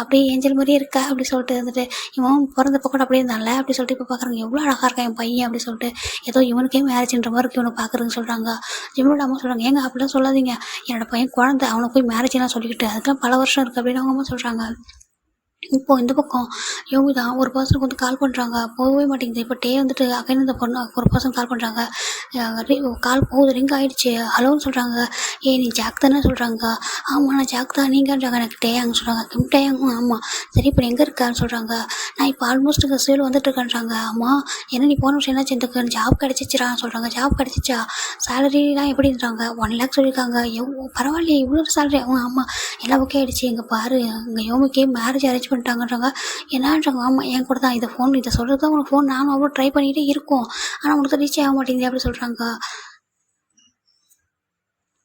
அப்படியே ஏஞ்சல் மாதிரியே இருக்கா அப்படி சொல்லிட்டு வந்துட்டு இவன் பிறந்தப்போ கூட அப்படியே இருந்தால அப்படி சொல்லிட்டு இப்போ பார்க்குறாங்க. எவ்வளோ அழகாக இருக்கான் என் பையன் அப்படி சொல்லிட்டு ஏதோ இவனுக்கே மேரேஜ்ன்ற மாதிரி இருக்கு இவனை பார்க்குறதுன்னு சொல்கிறாங்க. ஜிமினோட அம்மா சொல்கிறாங்க ஏங்க அப்படிலாம் சொல்லாதீங்க, என்னோட பையன் குழந்தை அவனை போய் மேரேஜ்லாம் சொல்லிக்கிட்டு அதுக்கெல்லாம் பல வருஷம் இருக்குது அப்படின்னு அவங்க அம்மா சொல்கிறாங்க. இப்போது இந்த பக்கம் யோகி தான் ஒரு பர்சனுக்கு வந்து கால் பண்ணுறாங்க, போகவே மாட்டேங்குது. இப்போ வந்துட்டு அகைன் இந்த பொண்ணு ஒரு பர்சன் கால் பண்ணுறாங்க. கால் போகுது, ரிங் ஆகிடுச்சு. ஹலோன்னு சொல்கிறாங்க. நீ ஜாக் தானே சொல்கிறாங்க. ஆமாம் நான் ஜாக் தான், நீங்கன்றாங்க. எனக்கு டேயாங்க சொல்கிறாங்க. கிம் டேயாங்க. ஆமாம் சரி இப்போ எங்கே இருக்கான்னு சொல்கிறாங்க. நான் இப்போ ஆல்மோஸ்ட் சேல் வந்துட்டுருக்கேன்றாங்க. ஆமாம் என்ன நீ போன விஷயம் என்னாச்சு, இந்த ஜாப் கிடச்சிச்சிரான்னு சொல்கிறாங்க. ஜாப் கிடச்சிச்சா, சேலரிலாம் எப்படின்றாங்க. 1 lakh சொல்லியிருக்காங்க. பரவாயில்லையே இவ்வளோ சேலரி. ஆமாம் எல்லாம் ஓகே ஆகிடுச்சு. இங்கே பாரு இங்கே யோமிக்கே மேரேஜ் அரேஞ்ச் பண்ணிட்டாங்கன்றாங்க. என்னான்றாங்க. ஆமாம் என் கூட தான் இதை ஃபோன் இதை சொல்கிறது தான் உனக்கு ஃபோன் நானும் அவ்வளோ ட்ரை பண்ணிகிட்டே இருக்கோம், ஆனால் உனக்கு ரீச் ஆக மாட்டேங்குது அப்படி சொல்கிறாங்க.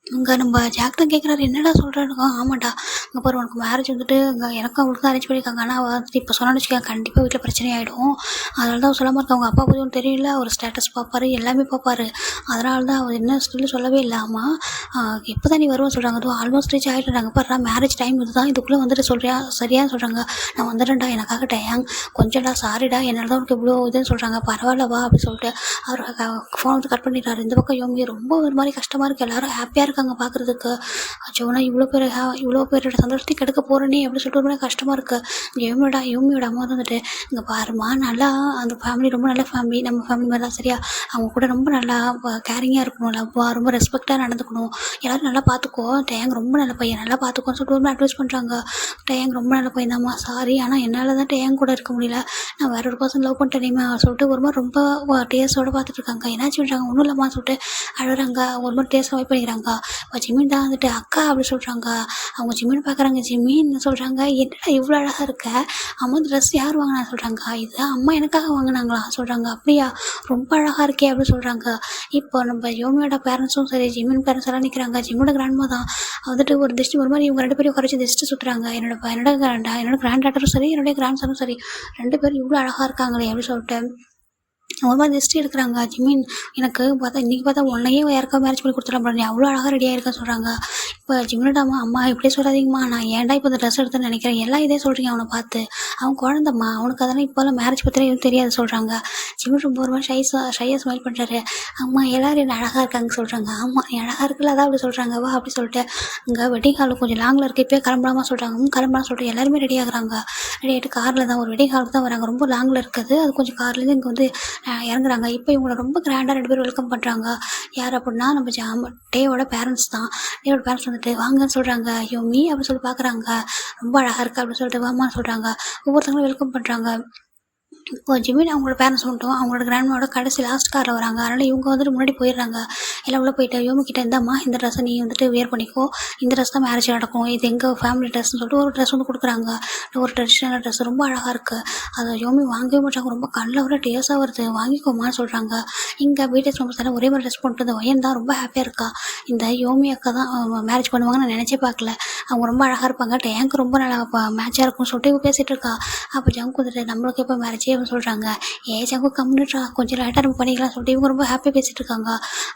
இங்கே நம்ம ஜாக் தான் கேட்குறாரு என்னடா சொல்கிறாருங்க. ஆமாண்டா இங்கே பாரு உனக்கு மேரேஜ் வந்துட்டு இங்கே எனக்கும் அவங்களுக்கு தான் அரேஞ்ச் பண்ணியிருக்காங்க. ஆனால் வந்துட்டு இப்போ சொன்னான்னு வச்சுக்கோங்க கண்டிப்பாக வீட்டில் பிரச்சனை ஆகிடும். அதனால தான் சொல்லாமல் இருக்க. அவங்க அப்பா பற்றி ஒன்று தெரியல, ஒரு ஸ்டேட்டஸ் பார்ப்பாரு எல்லாமே பார்ப்பாரு. அதனால தான் அவர் என்ன ஸ்டில் சொல்லவே இல்லாமல் எப்போ தான் நீ வருவேன்னு சொல்கிறாங்க. அதுவும் ஆல்மோஸ்ட் ரீச் ஆகிட்டுறாங்க. பாரு மேரேஜ் டைம் இதுதான், இதுக்குள்ளே வந்துட்டு சொல்கிறியா சரியான்னு சொல்கிறாங்க. நான் வந்துடுறேன்டா எனக்காக டேங் கொஞ்சம்டா சாரிடா என்னால் தான் உனக்கு இவ்வளோ இதுன்னு சொல்கிறாங்க. பரவாயில்லவா அப்படின்னு சொல்லிட்டு அவர் ஃபோன் வந்து கட் பண்ணிடுறாரு. இந்த பக்கம் யோமி ரொம்ப ஒரு மாதிரி கஷ்டமாக இருக்குது. எல்லோரும் ஹாப்பியாக இருக்காங்க பார்க்குறதுக்கு. அச்சோனா இவ்வளோ பேரோட சந்தோஷத்தையும் கெடுக்க போகிறேனே அப்படின்னு சொல்லிட்டு ஒரு மாதிரி கஷ்டமாக இருக்குது. யோமியோட அம்மா வந்துட்டு இங்கே பாருமா நல்லா அந்த ஃபேமிலி ரொம்ப நல்ல ஃபேமிலி, நம்ம ஃபேமிலி மாதிரி தான் சரியா, அவங்க கூட ரொம்ப நல்லா கேரிங்காக இருக்கணும், லவ்வா ரொம்ப ரெஸ்பெக்டாக நடந்துக்கணும், எல்லோரும் நல்லா பார்த்துக்கோ, டேங் ரொம்ப நல்ல பையன் நல்லா பார்த்துக்கோன்னு சொல்லிட்டு ஒரு அட்வைஸ் பண்ணுறாங்க. டேங் ரொம்ப நல்ல பையன் தான்மா, சாரி ஆனால் என்னால் தான் டேங் கூட இருக்க முடியல, நான் வேற ஒரு பர்சன் லவ் பண்ணிட்டேனேமா சொல்லிட்டு ஒரு மாதிரி ரொம்ப டேஸ்டோடு பார்த்துட்டு இருக்காங்க. என்னாச்சு பண்ணுறாங்க ஒன்றும் இல்லைம்மா சொல்லிட்டு அழுகிறாங்க. ஒரு மாதிரி டேஸ்ட்டாக வைப் பண்ணிக்கிறாங்க. இப்போ ஜிமின் தான் வந்துட்டு அக்கா அப்படி சொல்கிறாங்க. அவங்க ஜிமின் பார்க்குறாங்க. ஜிமின் சொல்கிறாங்க என்னடா இவ்வளோ அழகாக இருக்க, அம்மா ட்ரெஸ் யார் வாங்கினா சொல்கிறாங்க. இது அம்மா எனக்காக வாங்கினாங்களா சொல்கிறாங்க. அப்படியா ரொம்ப அழகாக இருக்கே அப்படின்னு சொல்கிறாங்க. இப்போ நம்ம யோமியோட பேரண்ட்ஸும் சரி ஜிமின் பேரண்ட்ஸ் எல்லாம் நிற்கிறாங்க. ஜிமியோட கிராண்ட்மா தான் வந்துட்டு ஒரு திஷ்டி ஒரு மாதிரி இவங்க 2 பேரும் குறைச்சி திஷ்டி சுற்றுறாங்க. என்னோட கிராண்ட் டாட்டரும் சரி என்னுடைய கிராண்ட் சனும் சரி 2 பேரும் இவ்வளோ அழகாக இருக்காங்களே அப்படின்னு சொல்லிட்டு ஒரு மாதிரி திஷ்டி எடுக்கிறாங்க. ஜிமின் எனக்கு பார்த்தா இன்றைக்கி பார்த்தா உன்னையே யாருக்கா மேரேஜ் பண்ணி கொடுத்துடலாம், நீ அவ்வளோ அழகாக ரெடியாக இருக்கா சொல்கிறாங்க. இப்போ ஜிமினோட அம்மா இப்படியே சொல்லாதீங்கம்மா, நான் ஏன்டா இப்போ இந்த ட்ரெஸ் எடுத்துன்னு நினைக்கிறேன், எல்லாம் இதே சொல்கிறீங்க அவனை பார்த்து, அவன் குழந்தம்மா அவனுக்கு அதெல்லாம் இப்போல்லாம் மேரேஜ் பற்றிலாம் எதுவும் தெரியாது சொல்கிறாங்க. ஜிமின் ரொம்ப ஒரு மாதிரி ஷையாக ஸ்மைல் பண்ணுறாரு. அம்மா எல்லோரும் என்ன அழகாக இருக்காங்க சொல்கிறாங்க. ஆமாம் நீ அழகாக இருக்குல்ல அதான் அப்படி சொல்கிறாங்க. வா அப்படி சொல்லிட்டு இங்கே வெட்டிங் ஹால் கொஞ்சம் லாங்கில் இருக்குது, இப்போயே கிளம்பலாமா சொல்கிறாங்க. கிளம்பலாம் சொல்லிட்டு எல்லாருமே ரெடி ஆகுறாங்க. ரெடி ஆகிட்டு காரில் தான் ஒரு வெட்டிங் ஹாலுக்கு தான் வராங்க. ரொம்ப லாங்கில் இருக்குது, அது கொஞ்சம் கார்லேருந்து இங்கே வந்து இறங்குறாங்க. இப்போ இவங்களை ரொம்ப கிராண்டாக 2 பேரும் வெல்கம் பண்ணுறாங்க. யார் அப்படின்னா நம்ம டேயோட பேரண்ட்ஸ் தான். டேயோட பேரண்ட்ஸ் வந்துட்டு வாங்கன்னு சொல்கிறாங்க. யோமி அப்படின்னு சொல்லி பார்க்குறாங்க. ரொம்ப அழகாக இருக்குது அப்படின்னு சொல்லிட்டு வாமான்னு சொல்கிறாங்க. ஒவ்வொருத்தவங்களும் வெல்கம் பண்ணுறாங்க. இப்போ ஜிமின் அவங்களோட பேரண்ட்ஸ் மட்டும் அவங்களோட கிராண்ட்மாவோட கடைசி லாஸ்ட் காரில் வராங்க. அதனால் இவங்க வந்துட்டு முன்னாடி போயிடுறாங்க. எல்லாம் உள்ளே போயிட்டு யோமிக்கிட்ட இருந்தாம்மா இந்த ட்ரெஸ்ஸை நீ வந்துட்டு வேர் பண்ணிக்கோ, இந்த ட்ரெஸ் தான் மேரேஜ் நடக்கும், இது எங்கள் ஃபேமிலி ட்ரெஸ்ன்னு சொல்லிட்டு ஒரு ட்ரெஸ் வந்து கொடுக்குறாங்க. ஒரு ட்ரெடிஷ்னல் ட்ரெஸ் ரொம்ப அழகாக இருக்குது. அதை யோமி வாங்கவே மாட்டாங்க. ரொம்ப கண்ணில் வர டேஸாக வருது, வாங்கிக்கோமான்னு சொல்கிறாங்க. இங்கே பிடிஎஸ் ரொம்ப தர ஒரே மாதிரி ட்ரெஸ் போட்டு அந்த ஒயன் தான் ரொம்ப ஹாப்பியாக இருக்கா. இந்த யோமி அக்கா தான் மேரேஜ் பண்ணுவாங்கன்னு நான் நினச்சே பார்க்கல, அவங்க ரொம்ப அழகாக இருப்பாங்க, டேங்க் ரொம்ப நல்லா மேட்சாக இருக்கும்னு சொல்லிட்டு இவங்க பேசிகிட்டு இருக்கா. அப்போ ஜங்கு வந்துட்டு நம்மளுக்கு எப்போ மேரேஜே அப்படின்னு சொல்கிறாங்க. ஜங்கு கம்மிட்டுறா கொஞ்சம் லேட்டாக நம்ம பண்ணிக்கலாம் சொல்லிட்டு இவங்க ரொம்ப ஹாப்பியாக பேசிகிட்டு இருக்காங்க.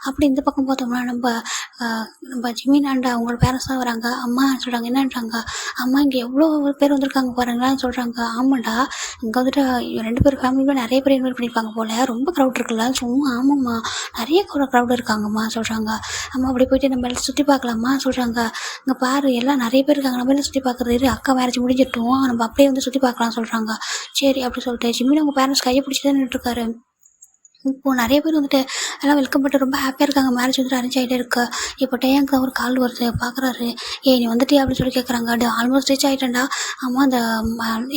அப்படி இந்த பக்கம் பார்த்தோம்னா நம்ம ஜிமின் அண்டா அவங்களோட பேரண்ட்ஸ் தான் வராங்க. அம்மா சொல்கிறாங்க என்னன்றாங்க. அம்மா இங்கே எவ்வளோ பேர் வந்திருக்காங்க பாருங்களான்னு சொல்கிறாங்க. ஆமாண்டா இங்கே வந்துட்டு 2 பேர் ஃபேமிலியுமே நிறைய பேர் இன்வைட் பண்ணியிருப்பாங்க போல், ரொம்ப க்ரௌட் இருக்குல்ல சும்மா. ஆமாம்மா நிறைய க்ரௌட் இருக்காங்கம்மா சொல்கிறாங்க. அம்மா அப்படி போயிட்டு நம்ம எல்லாம் சுற்றி பார்க்கலாமா சொல்கிறாங்க. இங்கே பாரு எல்லாம் நிறைய பேர் இருக்காங்க, நம்ம எல்லாம் சுற்றி பார்க்குறது, அக்கா மேரேஜ் முடிஞ்சிட்டோம் நம்ம அப்படியே வந்து சுற்றி பார்க்கலாம் சொல்கிறாங்க. சரி அப்படி சொல்லிட்டு ஜிமின் அவங்க பேரண்ட்ஸ் கையை பிடிச்சி தான் நின்றுட்டுருக்காரு. இப்போது நிறைய பேர் வந்துட்டு எல்லாம் வெல்கம் பண்ணிட்டு ரொம்ப ஹாப்பியாக இருக்காங்க. மேரேஜ் வந்துட்டு அரேஞ்ச் ஆகிட்டே இருக்கு. இப்போ டேங்க் தான் ஒரு கால் வருது, பார்க்குறாரு. நீ வந்துட்டு அப்படின்னு சொல்லி கேட்குறாங்க. அது ஆல்மோஸ்ட் ரீச் ஆகிட்டேன்டா. ஆமாம் அந்த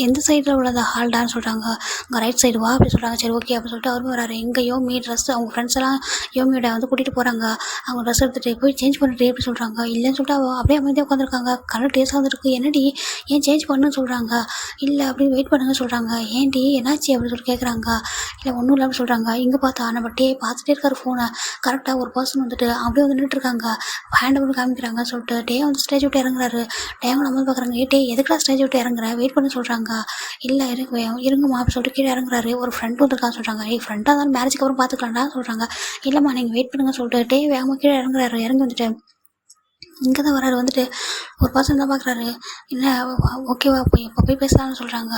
எந்த சைடில் உள்ளது ஹால்டான்னு சொல்கிறாங்க. அங்கே ரைட் சைடு வா அப்படி சொல்கிறாங்க. சரி ஓகே அப்படின்னு சொல்லிட்டு அவரும் வராரு. எங்கே யோமி ட்ரெஸ் அவங்க ஃப்ரெண்ட்ஸ் எல்லாம் யோமியோட வந்து கூட்டிகிட்டு போகிறாங்க. அவங்க ட்ரெஸ் எடுத்துகிட்டு போய் சேஞ்ச் பண்ணிட்டு அப்படி சொல்கிறாங்க. இல்லைன்னு சொல்லிட்டு அப்படியே அமைதியாக உட்காந்துருக்காங்க. கலர் டேஸ்ட்டாக வந்துருக்கு. என்னடி ஏன் சேஞ்ச் பண்ணுன்னு சொல்கிறாங்க. இல்லை அப்படின்னு வெயிட் பண்ணுங்க சொல்கிறாங்க. ஏன்டி என்னாச்சு அப்படின்னு சொல்லி கேட்குறாங்க. இல்லை ஒன்றும் இல்லை அப்படின்னு சொல்கிறாங்க. இங்கே பார்த்தா நம்ம டே பார்த்துட்டே இருக்காரு ஃபோனை. கரெக்டாக ஒரு பர்சன் வந்துட்டு அப்படியே வந்து நின்றுட்டுருக்காங்க. ஹேண்ட் வந்து காமிக்கிறாங்க சொல்லிட்டு டே வந்து ஸ்டேஜ் விட்டு இறங்குறாரு. டேங்க நம்ம பார்க்குறாங்க, டே எதுக்குடா ஸ்டேஜ் விட்டு இறங்குற, வெயிட் பண்ண சொல்கிறாங்க. இல்லை இருங்கம்மா அப்படி சொல்லிட்டு கீழே இறங்குறாரு. ஒரு ஃப்ரெண்ட் வந்துருக்கான்னு சொல்கிறாங்க. ஃப்ரெண்டாக இருந்தாலும் மேரேஜுக்கு அப்புறம் பார்த்துக்கலாம்டா சொல்கிறாங்க. இல்லைம்மா நீங்கள் வெயிட் பண்ணுங்க சொல்லிட்டு டே வேகமாக கீழே இறங்குறாரு. இறங்கி வந்துட்டு இங்கே தான் வராரு. வந்துட்டு ஒரு பர்சன் தான் பார்க்குறாரு. இல்லை ஓகேவா போய் பேசலாம்னு சொல்கிறாங்க.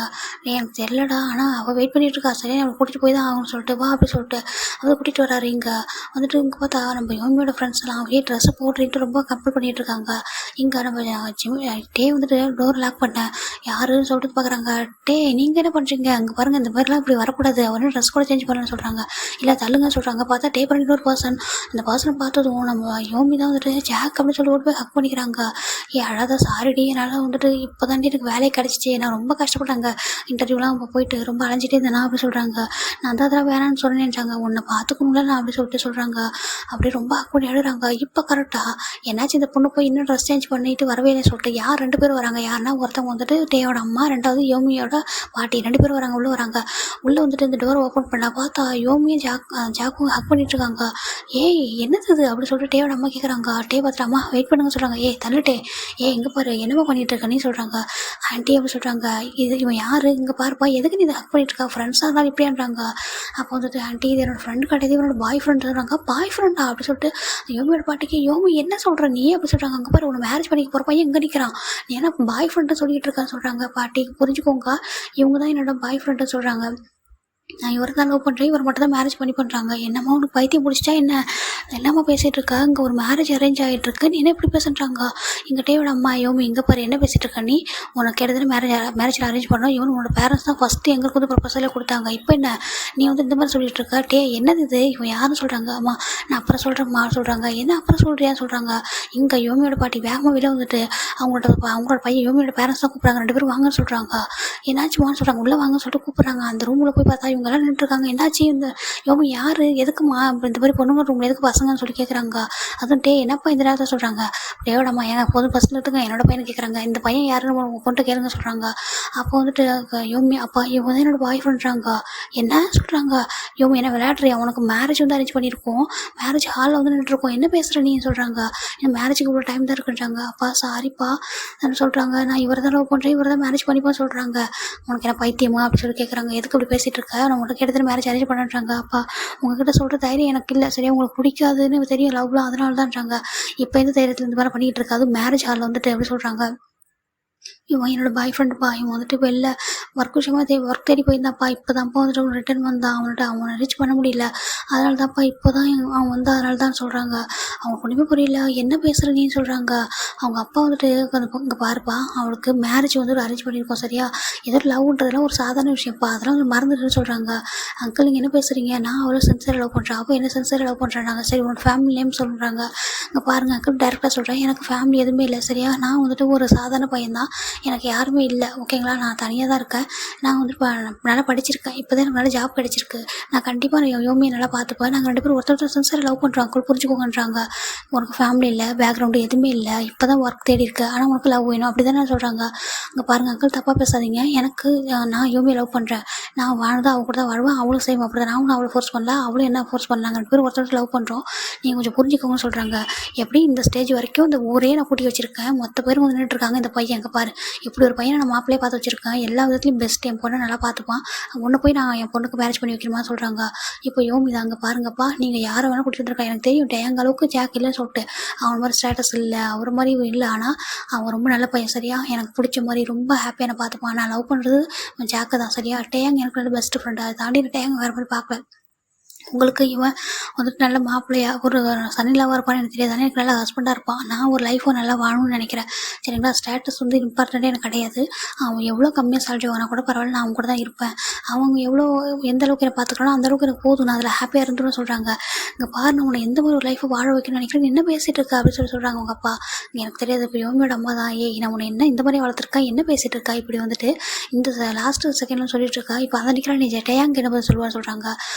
எனக்கு தெரியலடா, ஆனால் அவள் வெயிட் பண்ணிகிட்டு இருக்கா, சரியா அவளை கூட்டிகிட்டு போய் தான் ஆகணும்னு சொல்லிட்டு வா அப்படி சொல்லிட்டு அவளை கூட்டிகிட்டு வராரு. இங்கே வந்துட்டு இங்கே பார்த்தா நம்ம யோமியோட ஃப்ரெண்ட்ஸ் எல்லாம் அப்படியே ட்ரெஸ்ஸை போட்டுட்டு ரொம்ப கம்பல் பண்ணிகிட்டு இருக்காங்க. இங்கே நம்ம டே வந்துட்டு டோர் லாக் பண்ணேன் யாருன்னு சொல்லிட்டு பார்க்குறாங்க. டே நீங்கள் என்ன பண்ணுறீங்க, அங்கே பாருங்கள் இந்த மாதிரிலாம் இப்படி வரக்கூடாது, அவனே ட்ரெஸ் கூட சேஞ்ச் பண்ணலன்னு சொல்கிறாங்க. இல்லை தள்ளுங்கன்னு சொல்கிறாங்க. பார்த்தா டே பண்ணிட்டு ஒரு பர்சன், அந்த பர்சனை பார்த்ததும் நம்ம யோமி தான் வந்துட்டு ஜாக் அப்படின்னு சொல்லி போய் ஹக் பண்ணிக்கிறாங்க. அழகா சாரிடி, என்னால் வந்துட்டு இப்போ தாண்டி எனக்கு வேலையை கிடச்சிச்சு, நான் ரொம்ப கஷ்டப்பட்டாங்க இன்டர்வியூலாம் போயிட்டு ரொம்ப அலைஞ்சிட்டே இருந்தேனா அப்படி சொல்கிறாங்க. நான் தான் அதெல்லாம் வேணான்னு சொன்னேன்ட்டாங்க, உன்னை பார்த்துக்கணும்ல நான் அப்படி சொல்லிட்டு சொல்கிறாங்க. அப்படியே ரொம்ப ஹக் பண்ணி அழுகிறாங்க. இப்போ கரெக்டாக என்னாச்சு, இந்த பொண்ணு போய் இன்னும் ட்ரெஸ் சேஞ்ச் பண்ணிட்டு வரவே இல்லை சொல்லிட்டு யார் 2 பேரும் வராங்க. யாருன்னா ஒருத்தவங்க வந்துட்டு டேயோட அம்மா, 2வது யோமியோட பாட்டி, 2 பேரும் வராங்க. உள்ளே வராங்க. உள்ளே வந்துட்டு இந்த டோரை ஓப்பன் பண்ணா பார்த்தா யோமியும் ஜாக்கும் ஹக் பண்ணிட்டு இருக்காங்க. ஏய் என்னது இது அப்படி சொல்லிட்டு டேயோட அம்மா கேட்குறாங்க. டே பார்த்துட்டு அம்மா வெயிட் பண்ணுங்க சொல்கிறாங்க. தள்ளுட்டே எங்கே பாரு என்னமா பண்ணிட்டு இருக்கன்னு சொல்கிறாங்க. ஆண்டி அப்படி சொல்கிறாங்க. இவன் யார், இங்கே பாருப்பா எதுக்கு நீ இதை ஹக் பண்ணிட்டு இருக்கா, ஃப்ரெண்ட்ஸாக இருந்தாலும் இப்படின்றாங்க. அப்போ வந்துட்டு ஆண்டி இது என்னோட ஃப்ரெண்டு கிடையாது, இவனோட பாய் ஃப்ரெண்ட் சொல்கிறாங்க. பாய் ஃப்ரெண்டா அப்படி சொல்லிட்டு யோமியோட பாட்டிக்கு யோமி என்ன சொல்கிற நீ அப்படி சொல்கிறாங்க. அங்கே பாரு உன்னை மேரேஜ் பண்ணிக்க போகிற பையன் எங்கே நிற்கிறான், நீ ஏன்னா பாய் ஃப்ரெண்டு சொல்லிட்டு இருக்கான்னு சொல்கிறாங்க. பாட்டிக்கு புரிஞ்சுக்கோங்க, இவங்க தான் என்னோட பாய் ஃப்ரெண்டு சொல்கிறாங்க. நான் இவரை தான் லவ் பண்ணுறேன், இவர் மட்டும் தான் மேரேஜ் பண்ணி பண்ணுறாங்க. என்னம்மா உனக்கு பைத்தியம் பிடிச்சிட்டா என்ன, எல்லாமே பேசிகிட்டு இருக்கா, இங்கே ஒரு மேரேஜ் அரேஞ்ச் ஆகிட்டு இருக்கு, நீ என்ன இப்படி பேசுகிறாங்க. எங்கள் டேயோட அம்மா யோமி இங்கே பாரு என்ன பேசிகிட்டு இருக்கா நீ, உனக்கு எடுத்துகிட்டு மேரேஜில் அரேஞ்ச் பண்ணோம், இவன் உன்னோட பேரண்ட்ஸ் தான் ஃபஸ்ட்டு எங்களுக்கு வந்து ப்ரொபோசலே கொடுத்தாங்க, இப்போ என்ன நீ வந்து இந்த மாதிரி சொல்லிட்டு இருக்கா. டே என்னது இது, இவன் யாருன்னு சொல்கிறாங்க. அம்மா நான் அப்புறம் சொல்கிறேம்மா சொல்கிறாங்க. என்ன அப்புறம் சொல்கிறியான்னு சொல்கிறாங்க. இங்கே யோமியோட பாட்டி வேகமாக வெளியே வந்துட்டு அவங்களோட பையன் யோமியோட பேரண்ட்ஸ் தான் கூப்பிட்றாங்க. 2 பேரும் வாங்கன்னு சொல்கிறாங்க. என்னாச்சுமான்னு சொல்கிறாங்க. உள்ளே வாங்கன்னு சொல்லிட்டு கூப்பிட்றாங்க. அந்த ரூமில் போய் பார்த்தா இவங்கெல்லாம் நின்றுருக்காங்க. என்னாச்சு இந்த யோமி யார், எதுக்குமா இந்த மாதிரி பொண்ணுங்க ரூமில் எதுக்கு பசங்கன்னு சொல்லி கேட்குறாங்க. அதுவும் டே என்னப்பா இந்த நேரத்தை சொல்கிறாங்க. டேயோட அம்மா ஏங்க போதும் பசங்க எடுத்துங்க, என்னோட பையனை கேட்குறாங்க. இந்த பையன் யாருன்னு உங்கள் கொண்டு கேளுங்க சொல்கிறாங்க. அப்போ வந்துட்டு யோமி அப்பா இவங்க தான் என்னோட பாய் ஃப்ரெண்ட்றாங்க. என்ன சொல்கிறாங்க. யோமி என்ன விளையாடுறியா, உனக்கு மேரேஜ் வந்து அரேஞ்ச் பண்ணியிருக்கோம், மேரேஜ் ஹாலில் வந்து நின்றுருக்கோம், என்ன பேசுகிற நீ சொல்கிறாங்க. என் மேரேஜுக்கு இவ்வளோ டைம் தான் இருக்குன்றாங்க. அப்பா சாரிப்பா சொல்கிறாங்க. நான் இவரை தான் லவ் பண்ணுறேன், இவரை தான் மேரேஜ் பண்ணிப்பா சொல்கிறாங்க. உனக்கு என்ன பைத்தியமா அப்படி சொல்லி கேட்குறாங்க. எதுக்கு இப்படி பேசிகிட்டு இருக்க, நான் உனக்கு எடுத்துகிட்டு மேரேஜ் அரேஞ்ச் பண்ணுறாங்க. அப்பா உங்ககிட்ட சொல்கிற தைரியம் எனக்கு இல்லை, சரியா உங்களுக்கு பிடிக்காதுன்னு தெரியும் லவ்லாம், அதனால தான்றாங்க. இப்போ எந்த தைரியத்தில் இந்த மாதிரி பண்ணிகிட்டு இருக்காது, மேரேஜ் ஹாலில் வந்துட்டு எப்படி சொல்கிறாங்க. இவன் என்னோட பாய் ஃப்ரெண்டுப்பா, இவன் வந்துட்டு வெளில ஒர்க் விஷயமாக ஒர்க் தேடி போயிருந்தாப்பா, இப்போ தான்ப்பா வந்துட்டு ரிட்டர்ன் வந்தான், அவனை ரீச் பண்ண முடியல, அதனால தான்ப்பா இப்போ தான் அவன் வந்து அதனால தான் சொல்கிறாங்க. அவனுக்கு ஒன்றுமே புரியல, என்ன பேசுகிற நீ சொல்கிறாங்க. அவங்க அப்பா வந்துட்டு இங்கே பாருப்பா, அவளுக்கு மேரேஜ் வந்து ஒரு அரேஞ்ச் பண்ணியிருக்கோம் சரியா, ஏதோ லவ்ன்றதுலாம் ஒரு சாதாரண விஷயம்ப்பா, அதெல்லாம் மறந்துட்டுன்னு சொல்கிறாங்க. அங்கிள் நீங்கள் என்ன பேசுகிறீங்க, நான் அவ்வளோ சென்சியர் லவ் பண்ணுறேன், அப்போ என்ன சென்சியர் லவ் பண்ணுறாங்க. சரி உன்னோட ஃபேமிலி நேம் சொல்கிறாங்க. இங்கே பாருங்கள் அங்கிள் டேரெக்டாக சொல்கிறேன், எனக்கு ஃபேமிலி எதுவுமே இல்லை சரியா, நான் வந்துட்டு ஒரு சாதாரண பையன்தான், எனக்கு யாருமே இல்லை ஓகேங்களா, நான் தனியாக தான் இருக்கேன், நான் வந்து நல்லா படிச்சிருக்கேன், இப்போ தான் எனக்கு நல்ல ஜாப் கிடச்சிருக்கு, நான் கண்டிப்பாக யோமியை நல்லா பார்த்துப்பேன், நாங்கள் 2 பேரும் ஒருத்தர் சின்சியராக லவ் பண்ணுறோம் அங்கிள் புரிஞ்சுக்கோங்கன்றாங்க. உனக்கு ஃபேமிலி இல்லை, பேக்ரவுண்டு எதுவுமே இல்லை, இப்போ தான் ஒர்க் தேடி இருக்கு, ஆனால் உனக்கு லவ் வேணும் அப்படி தானே சொல்கிறாங்க. அங்கே பாருங்கள் அங்கிள் தப்பாக பேசாதீங்க, எனக்கு நான் யோமியை லவ் பண்ணுறேன், நான் வாழ்ந்தா அவள் கூட தான் வாழ்வேன், அவளும் சேம் அப்படி தான், நான் அவளை ஃபோர்ஸ் பண்ணல, அவளும் என்ன ஃபோர்ஸ் பண்ணலாங்க, 2 பேரும் ஒருத்தர் லவ் பண்ணுறோம், நீங்கள் கொஞ்சம் புரிஞ்சுக்கோங்கன்னு சொல்கிறாங்க. எப்படி இந்த ஸ்டேஜ் வரைக்கும் இந்த ஊரே நான் கூட்டி வச்சுருக்கேன், மொத்த பேரும் வந்து நின்றுருக்காங்க, இந்த பையன் அங்கே பாரு இப்படி ஒரு பையனை நான் மாப்பிள்ளையே பார்த்து வச்சுருக்கேன், எல்லா விதத்துலையும் பெஸ்ட், என் பொண்ணை நல்லா பார்த்துப்பான், ஒன்று போய் நான் என் பொண்ணுக்கு மேரேஜ் பண்ணி வைக்கணுமா சொல்கிறாங்க. இப்போ யோமி தான் அங்கே பாருங்கப்பா, நீங்கள் யாரை வேணால் கூட்டிகிட்டு வந்துருக்கா, எனக்கு தெரியும் டேங்க அளவுக்கு ஜாக் இல்லைன்னு சொல்லிட்டு, அவன் மாதிரி ஸ்டேட்டஸ் இல்லை, அவர் மாதிரி இல்லை, ஆனால் அவன் ரொம்ப நல்ல பையன் சரியா, எனக்கு பிடிச்ச மாதிரி ரொம்ப ஹாப்பியாக என்னை பார்த்துப்பான், நான் லவ் பண்ணுறது ஜாக்கு தான் சரியா, டேங்க எனக்கு நல்ல பெஸ்ட் ஃப்ரெண்டு, அதை தாண்டி டேங்க வேறு மாதிரி பார்க்கல, உங்களுக்கு இவன் வந்துட்டு நல்ல மாப்பிள்ளையா ஒரு சன்னிலாவாக இருப்பான்னு எனக்கு தெரியாது, எனக்கு நல்ல ஹஸ்பண்டாக இருப்பான், நான் ஒரு லைஃப்பை நல்லா வாழணும்னு நினைக்கிறேன் சரிங்களா, ஸ்டேட்டஸ் வந்து இம்பார்ட்டண்ட்டே எனக்கு கிடையாது, அவன் எவ்வளோ கம்மியாக சேலரி வாங்கினா கூட பரவாயில்ல, நான் அவங்க கூட தான் இருப்பேன், அவங்க எவ்வளோ எந்த அளவுக்கு என்னை பார்த்துக்கலாம் அந்தளவுக்கு எனக்கு போதும், நான் அதில் ஹாப்பியாக இருந்துன்னு சொல்கிறாங்க. இங்கே பாரு நான் உன்னை எந்த ஒரு லைஃப்பை வாழ வைக்கணும்னு நினைக்கிறேன், என்ன பேசிகிட்டு இருக்கா அப்படின்னு சொல்கிறாங்க அவங்க அப்பா. எனக்கு தெரியாது, இப்போ யோமியோட அம்மா தான், நான் உன்னை என்ன இந்த மாதிரி வளர்த்துருக்கா, என்ன பேசிகிட்டு இருக்கா, இப்படி வந்துட்டு இந்த லாஸ்ட்டு செகண்ட்னு சொல்லிட்டு இருக்கா, இப்போ அதை நிற்கிறா நீ டேயாங்க என்ன பதில் சொல்லுவான்னு சொல்கிறாங்க.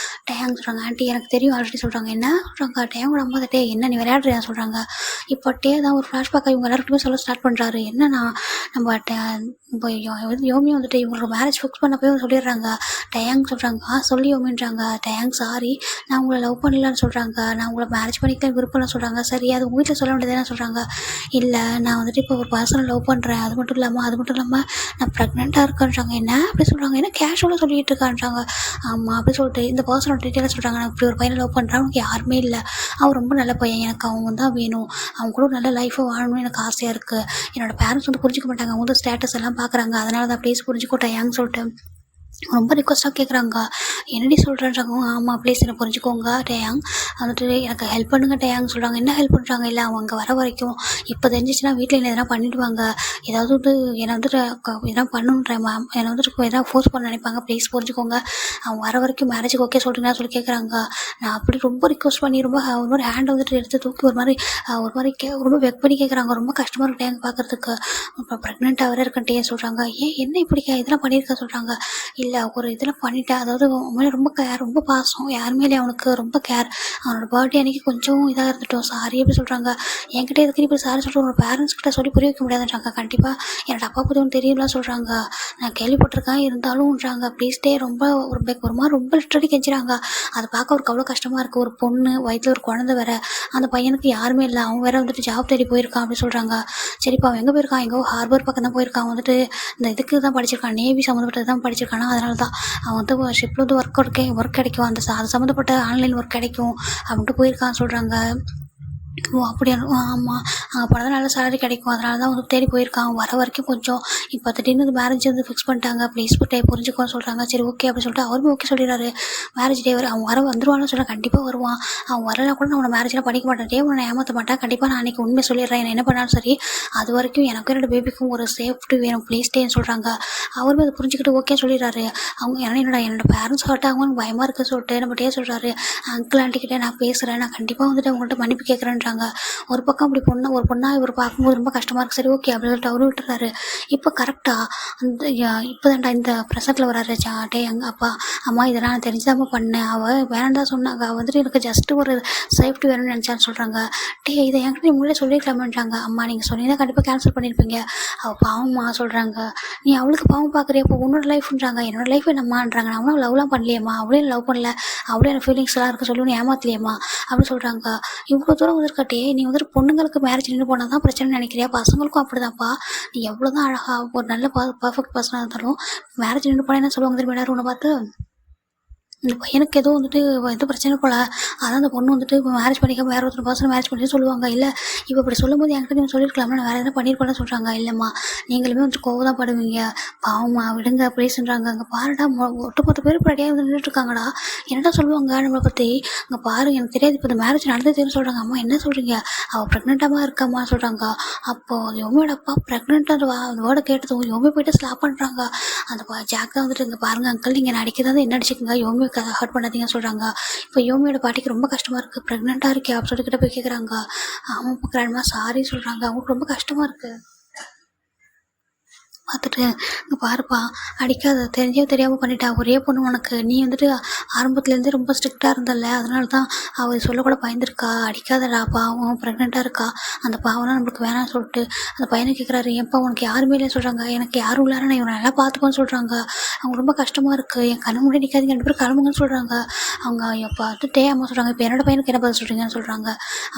டேயாங்க சொல்கிறாங்க ஆண்டி எனக்கு தெரியும் ஆல்ரெடி சொல்கிறாங்க. என்ன சொல்கிறாங்க டேங்கோட அம்மா டே என்ன நீ விளையாடுறியா சொல்கிறாங்க. இப்போ டே தான் ஒரு ஃப்ளாஷ்பேக்காக இவங்க எல்லாருக்குமே சொல்ல ஸ்டார்ட் பண்ணுறாரு. என்னன்னா நம்ம இப்போ யோமி வந்துட்டு இவங்களுக்கு மேரேஜ் ஃபிக்ஸ் பண்ண போய் சொல்லிடுறாங்க. டயாங் சொல்கிறாங்க, சொல்லி யோமின்றாங்க. டயாங் சாரி, நான் உங்களை லவ் பண்ணலன்னு சொல்கிறாங்க. நான் உங்களை மேரேஜ் பண்ணிக்கலாம் விருப்பம்னு சொல்கிறாங்க. சரி, அது உங்கள் வீட்டில் சொல்ல வேண்டியதுன்னு சொல்கிறாங்க. இல்லை, நான் வந்துட்டு இப்போ ஒரு பர்சனை லவ் பண்ணுறேன், அது மட்டும் இல்லாமல் நான் ப்ரெக்னெண்ட்டாக இருக்கேன்றாங்க. என்ன அப்படி சொல்கிறாங்க, என்ன கேஷுவலாக சொல்லிட்டு இருக்கான்றாங்க. ஆமாம் அப்படி சொல்லிட்டு இந்த பர்சனோட டீட்டெயிலாக சொல்கிறாங்க. நான் இப்படி ஒரு பையனை லவ் பண்ணுறேன், அவனுக்கு யாருமே இல்லை, அவன் ரொம்ப நல்ல பையன், எனக்கு அவன் தான் வேணும், அவங்க கூட நல்ல லைஃப்பை வாழணும்னு எனக்கு ஆசையாக இருக்குது. என்னோடய பேரண்ட்ஸ் வந்து புரிஞ்சிக்க மாட்டாங்க, அவங்க வந்து ஸ்டேட்டஸ் எல்லாம் பார்க்குறாங்க, அதனால தான் ப்ளீஸ் புரிஞ்சுக்கோட்டாயான்னு சொல்லிட்டு ரொம்ப ரிக்வஸ்ட்டாக கேட்குறாங்க. என்னடி சொல்கிறேன்றாங்க. ஆமாம் ப்ளீஸ் என்னை புரிஞ்சுக்கோங்க டேயாங், வந்துட்டு எனக்கு ஹெல்ப் பண்ணுங்க டேயாங் சொல்கிறாங்க. என்ன ஹெல்ப் பண்ணுறாங்க, இல்லை அவங்க அங்கே வர வரைக்கும் இப்போ தெரிஞ்சிச்சுன்னா வீட்டில் என்ன எதனா பண்ணிவிடுவாங்க, ஏதாவது வந்து என்னை வந்துட்டு எதனா பண்ணுன்றேன் மேம், என்னை வந்துட்டு எதனா ஃபோர்ஸ் பண்ண நினைப்பாங்க, ப்ளீஸ் புரிஞ்சுக்கோங்க, அவங்க வர வரைக்கும் மேரேஜுக்கு ஓகே சொல்கிறீங்கன்னா சொல்லி கேட்குறாங்க. நான் அப்படி ரொம்ப ரிக்வஸ்ட் பண்ணி ரொம்ப ஒரு மாதிரி ஹேண்டை வந்துட்டு எடுத்து தூக்கி ஒரு மாதிரி ரொம்ப வெக் பண்ணி கேட்குறாங்க. ரொம்ப கஷ்டமாக இருக்கு டேயாங் பார்க்குறதுக்கு. இப்போ ப்ரெக்னெண்ட்டாக வர இருக்கேன் டேயாங் சொல்கிறாங்க. என்ன இப்படி இதெல்லாம் பண்ணியிருக்க சொல்கிறாங்க. இல்லை ஒரு இதெல்லாம் பண்ணிட்டேன், அதாவது அவன் மேலே ரொம்ப கேர், ரொம்ப பாசம், யார் மேலே அவனுக்கு ரொம்ப கேர். அவனோட பர்த்டே அன்றைக்கி கொஞ்சம் இதாக இருந்துட்டோம், சாரி எப்படி சொல்கிறாங்க. என்கிட்ட எதுக்கு இப்படி சாரி சொல்கிறேன், உன்னோட பேரண்ட்ஸ் கிட்ட சொல்லி புரிய வைக்க முடியாதுன்றாங்க. கண்டிப்பாக என்னோட அப்பா பற்றி ஒன்று தெரியலாம் சொல்கிறாங்க, நான் கேள்விப்பட்டிருக்கேன் இருந்தாலும்ன்றாங்க. ப்ளீஸ்டே ரொம்ப ஒரு மாதிரி ரொம்ப லிட்டரலி கெஞ்சுறாங்க. அதை பார்க்க அவருக்கு அவ்வளோ கஷ்டமாக இருக்குது. ஒரு பொண்ணு வயிற்றில் ஒரு குழந்தை வேற, அந்த பையனுக்கு யாருமே இல்லை, அவன் வேற வந்துட்டு ஜாப் தேடி போயிருக்கான் அப்படின்னு சொல்கிறாங்க. சரிப்பா அவன் எங்கே போயிருக்கான், எங்கோ ஹார்பர் பக்கம் தான் போயிருக்கான், வந்துட்டு இந்த இதுக்கு தான் படிச்சிருக்கான், நேவி சம்மந்தப்பட்டது தான் படிச்சிருக்கானா, அதனால தான் அவன் வந்து ஷிப்பில் வந்து ஒர்க் கிடைக்கும், அது சம்மந்தப்பட்ட ஆன்லைன் ஒர்க் கிடைக்கும் அப்படின்ட்டு போயிருக்கான்னு சொல்கிறாங்க. ஓ அப்படியா, ஆமாம் அப்போ தான் நல்ல சேலரி கிடைக்கும், அதனால தான் வந்து தேடி போயிருக்கான். வர வரைக்கும் கொஞ்சம் இப்போ திடீர்னு மேரேஜ் வந்து ஃபிக்ஸ் பண்ணிட்டாங்க, ப்ளீஸ் புரிஞ்சுக்கோன்னு சொல்கிறாங்க. சரி ஓகே அப்படின்னு சொல்லிட்டு அவருமே ஓகே சொல்லிடுறாரு. மேரேஜ் டே அவன் வந்துருவான்னு சொல்கிறான். கண்டிப்பாக வருவான், அவன் வரலாம் கூட நான் உன்னை மேரேஜ்லாம் பண்ணிக்க மாட்டேன், டே உன்னை ஏமாற்ற மாட்டேன், கண்டிப்பாக நான் அன்றைக்கி உண்மை சொல்லிடுறேன், என்ன பண்ணாலும் சரி, அது வரைக்கும் எனக்கும் என்னோட பேபிக்கும் ஒரு சேஃப்டி வேணும் ப்ளீஸ் டேன்னு சொல்கிறாங்க. அவருமே அதை புரிஞ்சுக்கிட்டு ஓகே சொல்லிடுறாரு. அவங்க ஏன்னா என்னோட பேரண்ட்ஸ் ஹர்ட் ஆகும் பயமாக இருக்குன்னு சொல்லிட்டு நம்ம டே சொல்கிறாரு. அங்கிள் ஆண்டிக்கிட்டே நான் பேசுகிறேன், நான் கண்டிப்பாக வந்துட்டு அவங்கள்ட்ட மன்னிப்பு கேட்குறேன்றாங்க. ஒரு பக்கம் அப்படி ஒரு பொண்ணாக இவர் பார்க்கும்போது ரொம்ப கஷ்டமாக இருக்குது. சரி ஓகே அப்படின்னு சொல்லிட்டு அவரும் விட்டுறாரு. இப்போ கரெக்டாக அந்த இப்போ தான்டா இந்த ப்ரெசென்ட்டில் வராரு. டே எங்கள் அப்பா அம்மா இதெல்லாம் நான் தெரிஞ்சாமல் பண்ணேன், அவள் வேணாம் சொன்னாங்க, அவள் வந்துட்டு எனக்கு ஜஸ்ட்டு ஒரு சேஃப்டி வேணும்னு நினச்சான்னு சொல்கிறாங்க. டே இதை என்கிட்ட நீ முன்னே சொல்லிக்கலாமான்றாங்க. அம்மா நீங்கள் சொன்னீங்கன்னா கண்டிப்பாக கேன்சல் பண்ணியிருப்பீங்க, அவள் பாவம்மா சொல்கிறாங்க. நீ அவளுக்கு பாவம் பார்க்குறிய, இப்போ உன்னோட லைஃப்ன்றாங்க, என்னோட லைஃப் என்னம்மான்றாங்க. நான் அவனும் லவ்லாம் பண்ணலையம்மா, அவளே லவ் பண்ணல, அவளே எனக்கு ஃபீலிங்ஸ்லாம் இருக்க சொல்லி ஒன்று ஏமாத்தலையம்மா அப்படின்னு சொல்கிறாங்க. இவ்வளோ தூரம் வந்துருக்காட்டே, நீ வந்துட்டு பொண்ணுங்களுக்கு மேரேஜ் நின்று போனால் தான் பிரச்சனை நினைக்கிறியா, பசங்களுக்கும் அப்படி தான்ப்பா, நீ எவ்வளோ தான் அழகாக ஒரு நல்ல பர்ஃபெக்ட் பர்சனாக இருந்தாலும் மேரேஜ் நின்று போனால் என்ன சொல்லுவாங்க தெரியுமா எல்லாரும் உன்னை பார்த்து, இந்த பையனுக்கு ஏதோ வந்துட்டு எதுவும் பிரச்சனை போல, அதான் அந்த பொண்ணு வந்துட்டு இப்போ மேரேஜ் பண்ணிக்காம வேறு ஒருத்தர் பர்சன் மேரேஜ் பண்ணி சொல்லுவாங்க. இல்லை இப்போ இப்படி சொல்லும்போது என்கிட்ட நீங்கள் சொல்லியிருக்கலாம்னா நான் வேறு எதாவது பண்ணியிருப்பேன்னு சொல்கிறாங்க. இல்லைம்மா நீங்களுமே வந்துட்டு கோவம் தான் படுவீங்க, பாவம்மா விடுங்க ப்ளீஸ்ன்றாங்க. அங்கே பாருடா ஒட்டுமொத்த பேர் இப்போ ரெடியாக வந்துட்டு இருக்காங்கடா, என்னடா சொல்லுவாங்க நம்மளை பற்றி, அங்கே பாரு எனக்கு தெரியாது, இப்போ இந்த மேரேஜ் நடந்ததுன்னு சொல்கிறாங்க. அம்மா என்ன சொல்கிறீங்க, அவள் ப்ரெக்னெண்ட்டாக இருக்காம்மா சொல்கிறாங்க. அப்போது யோமியோட அப்பா ப்ரெக்னெண்ட்டாக அந்த வேர்டை கேட்டதும் யோமி போய்ட்டு ஸ்லாப் பண்ணுறாங்க. அந்த ஜாக்கை வந்துட்டு இங்கே பாருங்கள் அங்கிள், நீங்கள் என்ன அடிக்கிறதா என்ன அடிச்சுக்கோங்க, யோமி ஹர்ட் பண்ணாதீங்கன்னு சொல்கிறாங்க. இப்போ யோமியோட பாட்டிக்கு ரொம்ப கஷ்டமாக இருக்குது, ப்ரெக்னெண்ட்டாக இருக்கே அப்படின்னு சொல்லிட்டு போய் கேட்குறாங்க. ஆமாம் பார்க்குறாங்கம்மா சாரி சொல்கிறாங்க. அவங்களுக்கு ரொம்ப கஷ்டமாக இருக்குது. பார்த்துட்டு இங்கே பாருப்பா அடிக்காத, தெரியாமல் பண்ணிட்டா, ஒரே பொண்ணு உனக்கு, நீ வந்துட்டு ஆரம்பத்துலேருந்தே ரொம்ப ஸ்ட்ரிக்டாக இருந்தல்ல, அதனால தான் அவள் சொல்லக்கூட பயந்துருக்கா, அடிக்காதடா பாவம் ப்ரெக்னெண்ட்டாக இருக்கா, அந்த பாவம்லாம் நம்மளுக்கு வேணாம்னு சொல்லிட்டு அந்த பையனை கேட்குறாரு. ஏன்ப்பா உனக்கு யாருமே இல்லைன்னு சொல்கிறாங்க. எனக்கு யாரும் இல்லாத நான் இவனை நல்லா பார்த்துப்போன்னு சொல்கிறாங்க. அவங்க ரொம்ப கஷ்டமாக இருக்குது, என் கண்ணு முன்னாடி நிற்காதீங்க, 2 பேரும் கிளம்புங்கன்னு சொல்கிறாங்க. அவங்க பார்த்துட்டே அம்மா சொல்கிறாங்க. இப்போ என்னோட பையனுக்கு என்ன பதில் சொல்கிறீங்கன்னு சொல்கிறாங்க.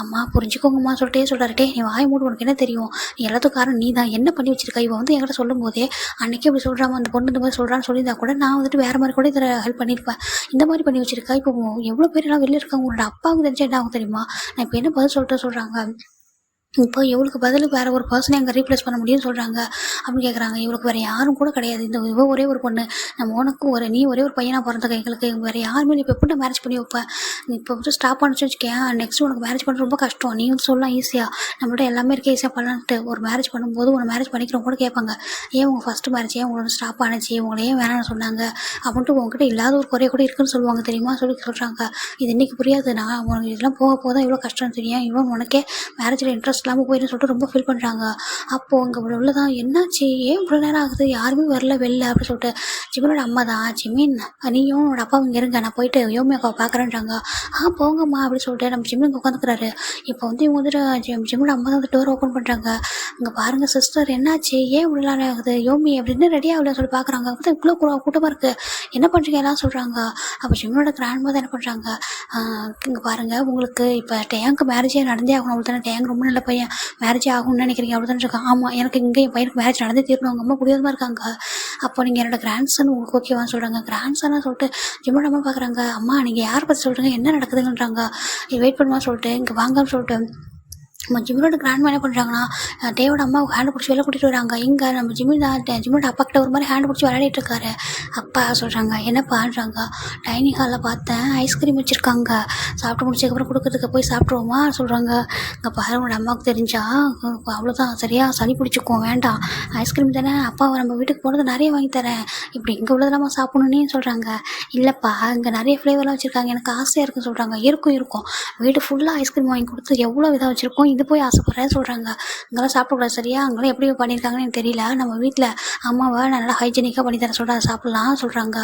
அம்மா புரிஞ்சுக்கோங்கம்மா சொல்லிட்டே சொல்கிறாரு. டே நீ வாய் மூடு, உனக்கு என்ன தெரியும், நீ எல்லாத்துக்கும் காரணம் நீ தான், என்ன பண்ணி வச்சிருக்கா, இவன் வந்து என்கிட்ட சொல்லும் போதே அன்றைக்கி இப்படி சொல்கிறாமா, அந்த பொண்ணு இந்த மாதிரி சொல்கிறான்னு சொல்லியிருந்தா கூட நான் வந்துட்டு வேறு மாதிரி கூட இதில் ஹெல்ப் பண்ணியிருப்பேன், இந்த மாதிரி பண்ணி வச்சிருக்கா, இப்போ எவ்வளோ பேர் எல்லாம் வெளில இருக்காங்க, உன்னோட அப்பாவுக்கு தெரிஞ்சா என்ன ஆகும் தெரியுமா, நான் இப்போ என்ன பதில் சொல்லிட்டு சொல்கிறாங்க. இப்போ இவளுக்கு பதிலுக்கு வேறு ஒரு பர்சனை அங்கே ரீப்ளேஸ் பண்ண முடியும்னு சொல்கிறாங்க அப்படின்னு கேட்குறாங்க. இவளுக்கு வேறு யாரும் கூட கிடையாது, இவ ஒரே ஒரு பொண்ணு, நம்ம உனக்கு நீ ஒரே ஒரு பையனாக பிறந்த எங்களுக்கு வேறு யாருமே இப்போ எப்படி மேரேஜ் பண்ணி வைப்பேன், நீ இப்போ வந்து ஸ்டாப் பண்ணிச்சு வச்சுக்கேன், நெக்ஸ்ட் உனக்கு மேரேஜ் பண்ணுறது ரொம்ப கஷ்டம், நீ வந்து சொல்லலாம் ஈஸியாக, நம்மள்ட்ட எல்லாமே இருக்க ஈஸியாக பண்ணலான்ட்டு, ஒரு மேரேஜ் பண்ணும்போது ஒரு மேரேஜ் பண்ணிக்கிறவங்க கூட கேட்பாங்க, ஏன் உங்கள் ஃபஸ்ட்டு மேரேஜ் ஏன் உங்களை ஸ்டாப் ஆனிச்சு, உங்களை ஏன் வேணாம்னு சொன்னாங்க அப்படின்ட்டு உங்ககிட்ட இல்லாத ஒரு குறைய கூட இருக்குன்னு சொல்லுவாங்க தெரியுமா சொல்கிறாங்க. இது இன்றைக்கி புரியாது, நான் உனக்கு இதெல்லாம் போக தான் இவ்வளோ கஷ்டம் தெரியும், இவன் உனக்கே மேரேஜில் இன்ட்ரெஸ்ட் இல்லாமல் போயின்னு சொல்லிட்டு ரொம்ப ஃபீல் பண்ணுறாங்க. அப்போது இங்கே உள்ளதான் என்னாச்சு, ஏன் இவ்வளோ நேரம் ஆகுது, யாருமே வரல வெளில அப்படின்னு சொல்லிட்டு ஜிமினோட அம்மா தான், ஜிமின் நீயும் உன்னோட அப்பா இங்கே இருங்க, நான் போயிட்டு யோமி அக்காவை பார்க்குறேன்றாங்க. போங்கம்மா அப்படின்னு சொல்லிட்டு நம்ம ஜிம்மில் உட்காந்துக்கிறாரு. இப்போ வந்து இவங்க வந்துட்டு ஜிம்மோட அம்மா தான் வந்து டோர் ஓப்பன் பண்ணுறாங்க. அங்கே பாருங்கள் சிஸ்டர் என்னாச்சு, ஏன் இப்படிலாம் ஆகுது யோமி அப்படின்னு ரெடி ஆகலன்னு சொல்லி பார்க்குறாங்க. வந்து இவ்வளோ கூட்டமாக இருக்குது, என்ன பண்ணுறீங்க எல்லாம் சொல்கிறாங்க. அப்போ ஜிம்மோட கிராண்ட் மதர் என்ன பண்ணுறாங்க, இங்கே பாருங்கள் உங்களுக்கு இப்போ டேங்க்கு மேரேஜே நடந்தே ஆகணும் அவ்வளோ தானே, டேங்க் ரொம்ப நல்ல பையன், மேரேஜே ஆகும்னு நினைக்கிறீங்க அவ்வளோ தானே இருக்காங்க. ஆமாம் எனக்கு இங்கே என் பையனுக்கு மேரேஜ் நடந்தே தீரணும், அவங்க அம்மா முடியாதமாக இருக்காங்க. அப்போ நீங்கள் என்னோட கிராண்ட் சன் உங்களுக்கு ஓகேவான்னு சொல்கிறாங்க. கிராண்ட் சன்னு சொல்லிட்டு ஜிம்மோட அம்மா பார்க்குறாங்க. அம்மா நீங்கள் யாரை பற்றி சொல்கிறீங்க, என்ன நடக்குதுங்கன்றாங்க. வெயிட் பண்ணுமா சொல்லிட்டு இங்கே வாங்கன்னு சொல்லிட்டு நம்ம ஜிம்மோட கிராண்ட் என்ன பண்ணுறாங்கன்னா டேவோட அம்மா ஹேண்ட் பிடிச்சி வெளில கூட்டிகிட்டு வராங்க. இங்கே நம்ம ஜிம்மோட அப்பா கிட்ட ஒரு மாதிரி ஹேண்ட் பிடிச்சி விளையாடிட்டு இருக்காரு. அப்பா சொல்கிறாங்க என்னப்பான்றாங்க. டைனிங் ஹாலில் பார்த்தேன் ஐஸ்கிரீம் வச்சுருக்காங்க, சாப்பிட்டு முடிச்சதுக்கப்புறம் கொடுக்கறதுக்கு போய் சாப்பிட்ருவோமா சொல்கிறாங்க. இங்கே பாருங்களோட அம்மாவுக்கு தெரிஞ்சா அவ்வளோதான், சரியா சளி பிடிச்சிக்கும், வேண்டாம் ஐஸ்கிரீம் தானே, அப்பா நம்ம வீட்டுக்கு போனது நிறைய வாங்கி தரேன், இப்படி இங்கே உள்ளதெல்லாம் சாப்பிடணுன்னே சொல்கிறாங்க. இல்லைப்பா இங்கே நிறைய ஃப்ளேவர்லாம் வச்சுருக்காங்க, எனக்கு ஆசையாக இருக்குன்னு சொல்கிறாங்க. இருக்கும் வீடு ஃபுல்லாக ஐஸ்கிரீம் வாங்கி கொடுத்து எவ்வளோ இதாக வச்சுருக்கோம், இது போய் ஆசைப்படுறேன்னு சொல்கிறாங்க. அங்கெல்லாம் சாப்பிடக்கூடாது சரியா, அங்கெல்லாம் எப்படி பண்ணியிருக்காங்கன்னு எனக்கு தெரியல, நம்ம வீட்டில் அம்மாவை நல்லா ஹைஜீனிக்காக பண்ணி தர சொல்கிறாங்க, சாப்பிட்லாம் சொல்கிறாங்க.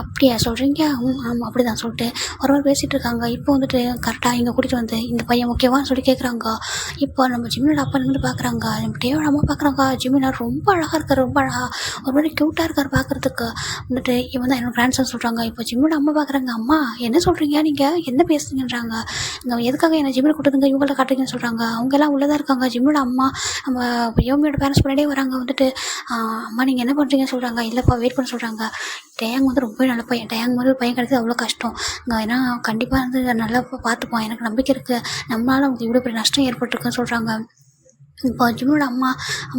அப்படியா சொல்கிறீங்க, ஆமாம் அப்படி தான் சொல்லிட்டு ஒரு மாதிரி பேசிகிட்டு இருக்காங்க. இப்போ வந்துட்டு கரெக்டாக இங்கே கூட்டிகிட்டு வந்து இந்த பையன் முக்கியமானு சொல்லி கேட்குறாங்க. இப்போ நம்ம ஜிம்மினோட அப்பா நின்று பார்க்குறாங்க, நம்ம டேவோட அம்மா பார்க்குறாங்க. ஜிம்மினா ரொம்ப அழகாக இருக்கார், ரொம்ப அழகாக ஒரு மாதிரி க்யூட்டாக இருக்கார் பார்க்குறதுக்கு. வந்துட்டு இவன் தான் என்னோட கிராண்ட்சன் சொல்கிறாங்க. இப்போ ஜிம்மோட அம்மா பார்க்குறாங்க. அம்மா என்ன சொல்கிறீங்க, நீங்கள் என்ன பேசுறீங்கன்றாங்க. இங்கே எதுக்காக என்ன ஜிம்மில் கூட்டத்துங்க இவங்கள்ட்ட காட்டுறீங்கன்னு சொல்கிறாங்க. அவங்க எல்லாம் உள்ளே தான் இருக்காங்க. ஜிம்மோட அம்மா நம்ம யோமியோட பேரண்ட்ஸ் முன்னாடியே வராங்க. வந்துட்டு அம்மா நீங்கள் என்ன பண்ணுறீங்கன்னு சொல்கிறாங்க. இல்லைப்பா வெயிட் பண்ண சொல்கிறாங்க. டேங் வந்து ரொம்ப நல்ல பையன், டேங் மாதிரி ஒரு பையன் கிடைச்சது அவ்வளோ கஷ்டம். ஏன்னா கண்டிப்பாக வந்து நல்லா பார்த்துப்பான், எனக்கு நம்பிக்கை இருக்குது, நம்மளால் அவங்களுக்கு இவ்வளோ பெரிய நஷ்டம் ஏற்பட்டிருக்குன்னு சொல்கிறாங்க. இப்போ ஜிம்மோட அம்மா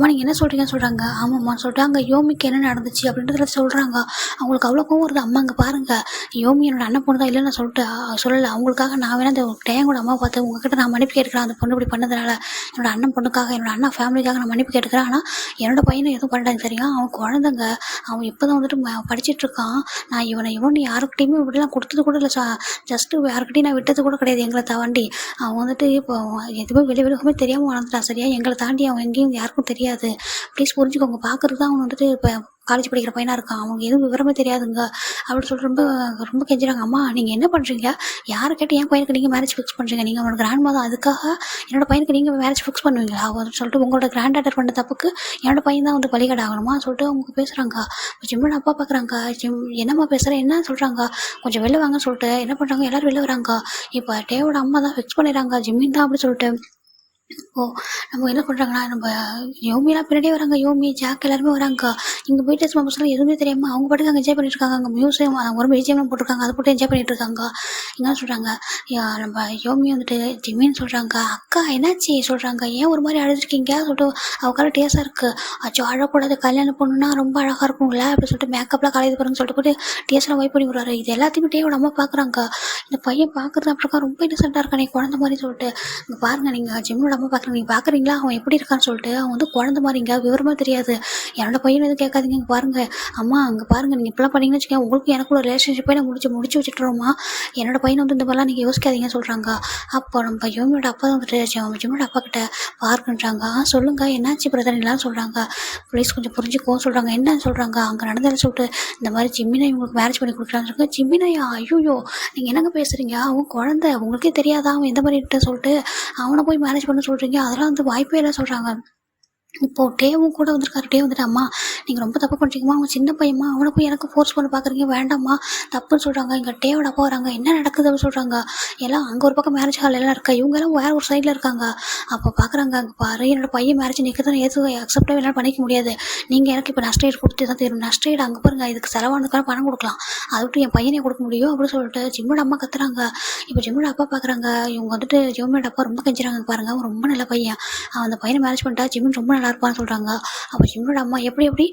நீங்கள் என்ன சொல்கிறீங்கன்னு சொல்கிறாங்க. ஆமாம்மா சொல்லிட்டு அங்கே யோமிக்கு என்ன நடந்துச்சு அப்படின்றதுல சொல்கிறாங்க. அவங்களுக்கு அவ்வளோ கோவம் வருது. அம்மா அங்கே பாருங்கள், யோமி என்னோட அண்ணன் பொண்ணு தான் இல்லைன்னு சொல்லிட்டு சொல்லலை, அவங்களுக்காக நான் வேணா அந்த டேங்கோட அம்மா பார்த்து உங்ககிட்ட நான் மன்னிப்பு கேட்குறேன், அந்த பொண்ணு இப்படி பண்ணதுனால என்னோட அண்ணன் பொண்ணுக்காக என்னோட அண்ணன் ஃபேமிலிக்காக நான் மன்னிப்பு கேட்டுக்கிறேன். ஆனால் என்னோட பையனை எதுவும் பண்ணிட்டாங்க சரியா, அவன் குழந்தைங்க, அவன் இப்போ தான் வந்துட்டு படிச்சுட்டு இருக்கான். நான் இவனை யாருக்கிட்டையுமே இப்படிலாம் கொடுத்தது கூட இல்லை, ஜஸ்ட்டு யாருக்கிட்டையும் நான் விட்டது கூட கிடையாது எங்களை தாண்டி. அவன் வந்துட்டு இப்போ எதுவுமே வெளியே தெரியாமல் வளர்ந்துட்டான் சரியா, எங்களை தாண்டி அவன் எங்கேயும் யாருக்கும் தெரியாது, ப்ளீஸ் புரிஞ்சுக்கோங்க. பார்க்குறது தான் அவன் வந்துட்டு இப்போ காலேஜ் படிக்கிற பையனாக இருக்கான், அவங்க எதுவும் விவரமே தெரியாதுங்க அப்படின்னு சொல்லிட்டு ரொம்ப ரொம்ப கெஞ்சுறாங்க. அம்மா நீங்கள் என்ன பண்ணுறீங்க, யாரை கேட்டு என் பையனுக்கு நீங்கள் மேரேஜ் ஃபிக்ஸ் பண்ணுறீங்க, நீங்கள் அவனோட கிராண்ட் மதர், அதுக்காக என்னோட பையனுக்கு நீங்கள் மேரேஜ் ஃபிக்ஸ் பண்ணுவீங்களா அப்படின்னு சொல்லிட்டு உங்களோட கிராண்ட் டாட்டர் பண்ண தப்புக்கு என்னோட பையன் தான் வந்து பலிகடை ஆகணுமா சொல்லிட்டு அவங்க பேசுகிறாங்க. ஜிம்மோட அப்பா பார்க்குறாங்க. என்னம்மா பேசுகிறேன் என்ன சொல்கிறாங்க, கொஞ்சம் வெளில வாங்கன்னு சொல்லிட்டு என்ன பண்ணுறாங்க, எல்லோரும் வெளில வராங்க. இப்போ டேவோட அம்மா தான் ஃபிக்ஸ் பண்ணிடுறாங்க ஜிம்மின் தான் அப்படி சொல்லிட்டு. இப்போது நம்ம என்ன பண்ணுறாங்கன்னா நம்ம யோமியெல்லாம் பின்னாடியே வராங்க, யோமி ஜாக் எல்லாருமே வராங்க. இங்கே பிடிஎஸ் மெம்பர்ஸ்லாம் எதுவுமே தெரியாமல் அவங்க பாட்டுக்கு அங்கே என்ஜாய் பண்ணிட்டு இருக்காங்க. அங்கே மியூசியம் ஒரு பிஜிஎம்லாம் போட்டிருக்காங்க, அதை போட்டு என்ஜாய் பண்ணிட்டு இருக்காங்க. என்ன சொல்கிறாங்க, நம்ம யோமி வந்துட்டு ஜிம்மின்னு சொல்கிறாங்க. அக்கா என்னாச்சு சொல்கிறாங்க, ஏன் ஒரு மாதிரி அழுதுருக்கீங்க சொல்லிட்டு அவக்கால டேஸாக இருக்குது. அச்சோ அழக்கூடாது, கல்யாணம் பொண்ணுன்னா ரொம்ப அழகாக இருக்கும்ல அப்படின்னு சொல்லிட்டு மேக்கப்லாம் கலையுது பாருங்கன்னு சொல்லிட்டு போட்டு டேஸ்லாம் வைப் பண்ணி விடுறாரு. இது எல்லாத்தையுமே டேவோட அம்மா பார்க்குறாங்க. இந்த பையன் பார்க்குறது அப்புறம் ரொம்ப இன்னசென்ட்டாக இருக்கானே குழந்த மாதிரி சொல்லிட்டு. இங்கே பாருங்கள் நீங்கள் ஜிம்மோட அம்மா பார்க்குறேன், நீங்கள் பார்க்குறீங்களா அவன் எப்படி இருக்கான்னு சொல்லிட்டு. அவன் வந்து குழந்த மாதிரிங்க, விவரமாக தெரியாது, என்னோட பையன் எதுவும் கேட்காதீங்க. இங்கே பாருங்கள் அம்மா, அங்கே பாருங்கள் நீங்கள் இப்படிலாம் பண்ணீங்கன்னு வச்சுக்கோங்க, உங்களுக்கு எனக்குள்ள ரிலேஷன்ஷிப்பே நான் முடிச்சு வச்சுட்டுருவோம்மா, என்னோட பையனை வந்து இந்த மாதிரிலாம் நீங்கள் யோசிக்காதீங்கன்னு சொல்கிறாங்க. அப்போ நம்ம யோமியோட அப்பா தான் வந்துட்டு ஜிம்மோட அப்பா கிட்ட பார்க்குன்றாங்க. சொல்லுங்கள் என்னாச்சு பிரதர்லாம் சொல்கிறாங்க. ப்ளீஸ் கொஞ்சம் புரிஞ்சுக்கோன்னு சொல்கிறாங்க. என்னன்னு சொல்கிறாங்க, அங்கே நடந்ததில்ல சொல்லிட்டு இந்த மாதிரி ஜிம்மினா இவங்களுக்கு மேரேஜ் பண்ணி கொடுக்குறான்னு சொல்லுங்க. ஜிம்மினாயா, ஐயோ நீங்கள் என்னங்க பேசுகிறீங்க, அவன் குழந்தை உங்களுக்கே தெரியாதா அவன் எந்த மாதிரி சொல்லிட்டு அவனை போய் மேரேஜ் பண்ண சொல்கிறீங்க, அதெல்லாம் வந்து வாய்ப்பே இல்லை சொல்கிறாங்க. இப்போது டேவும் கூட வந்திருக்காரு. டே வந்துட்டு அம்மா நீங்கள் ரொம்ப தப்பு பண்ணுறீங்கம்மா, அவன் சின்ன பையன்மா, அவனை போய் எனக்கு ஃபோர்ஸ் பண்ண பார்க்குறீங்க, வேண்டாம்மா தப்புன்னு சொல்கிறாங்க. இங்கே டேவோட அப்பா வராங்க. என்ன நடக்குது அப்படின்னு சொல்கிறாங்க. எல்லாம் அங்கே ஒரு பக்கம் மேரேஜ் ஹால் எல்லாம் இருக்கா, இவங்கெல்லாம் வேறு ஒரு சைடில் இருக்காங்க. அப்போ பார்க்குறாங்க, அங்கே பாரு என்னோட பையன் மேரேஜ் நிற்கிறத எதுவும் அக்செப்டாக எல்லாம் பண்ணிக்க முடியாது, நீங்கள் எனக்கு இப்போ நஷ்டஈடு கொடுத்து தான் தரும், நஷ்டஈடு அங்கே பாருங்க இதுக்கு செலவானதுக்கான பணம் கொடுக்கலாம், அது விட்டு என் பையனே கொடுக்க முடியும் அப்படின்னு சொல்லிட்டு ஜிம்மோட அம்மா கத்துறாங்க. இப்போ ஜிம்மோட அப்பா பார்க்குறாங்க, இவங்க வந்துட்டு ஜிம்மோட அப்பா ரொம்ப கெஞ்சுறாங்க. பாருங்க அவன் ரொம்ப நல்ல பையன், அவன் அந்த பையனை மேரேஜ் பண்ணிட்டா ஜிம்மன் ரொம்ப நல்லா இருப்பான்னு சொல்கிறாங்க. அப்போ ஜிம்மோட அம்மா எப்படி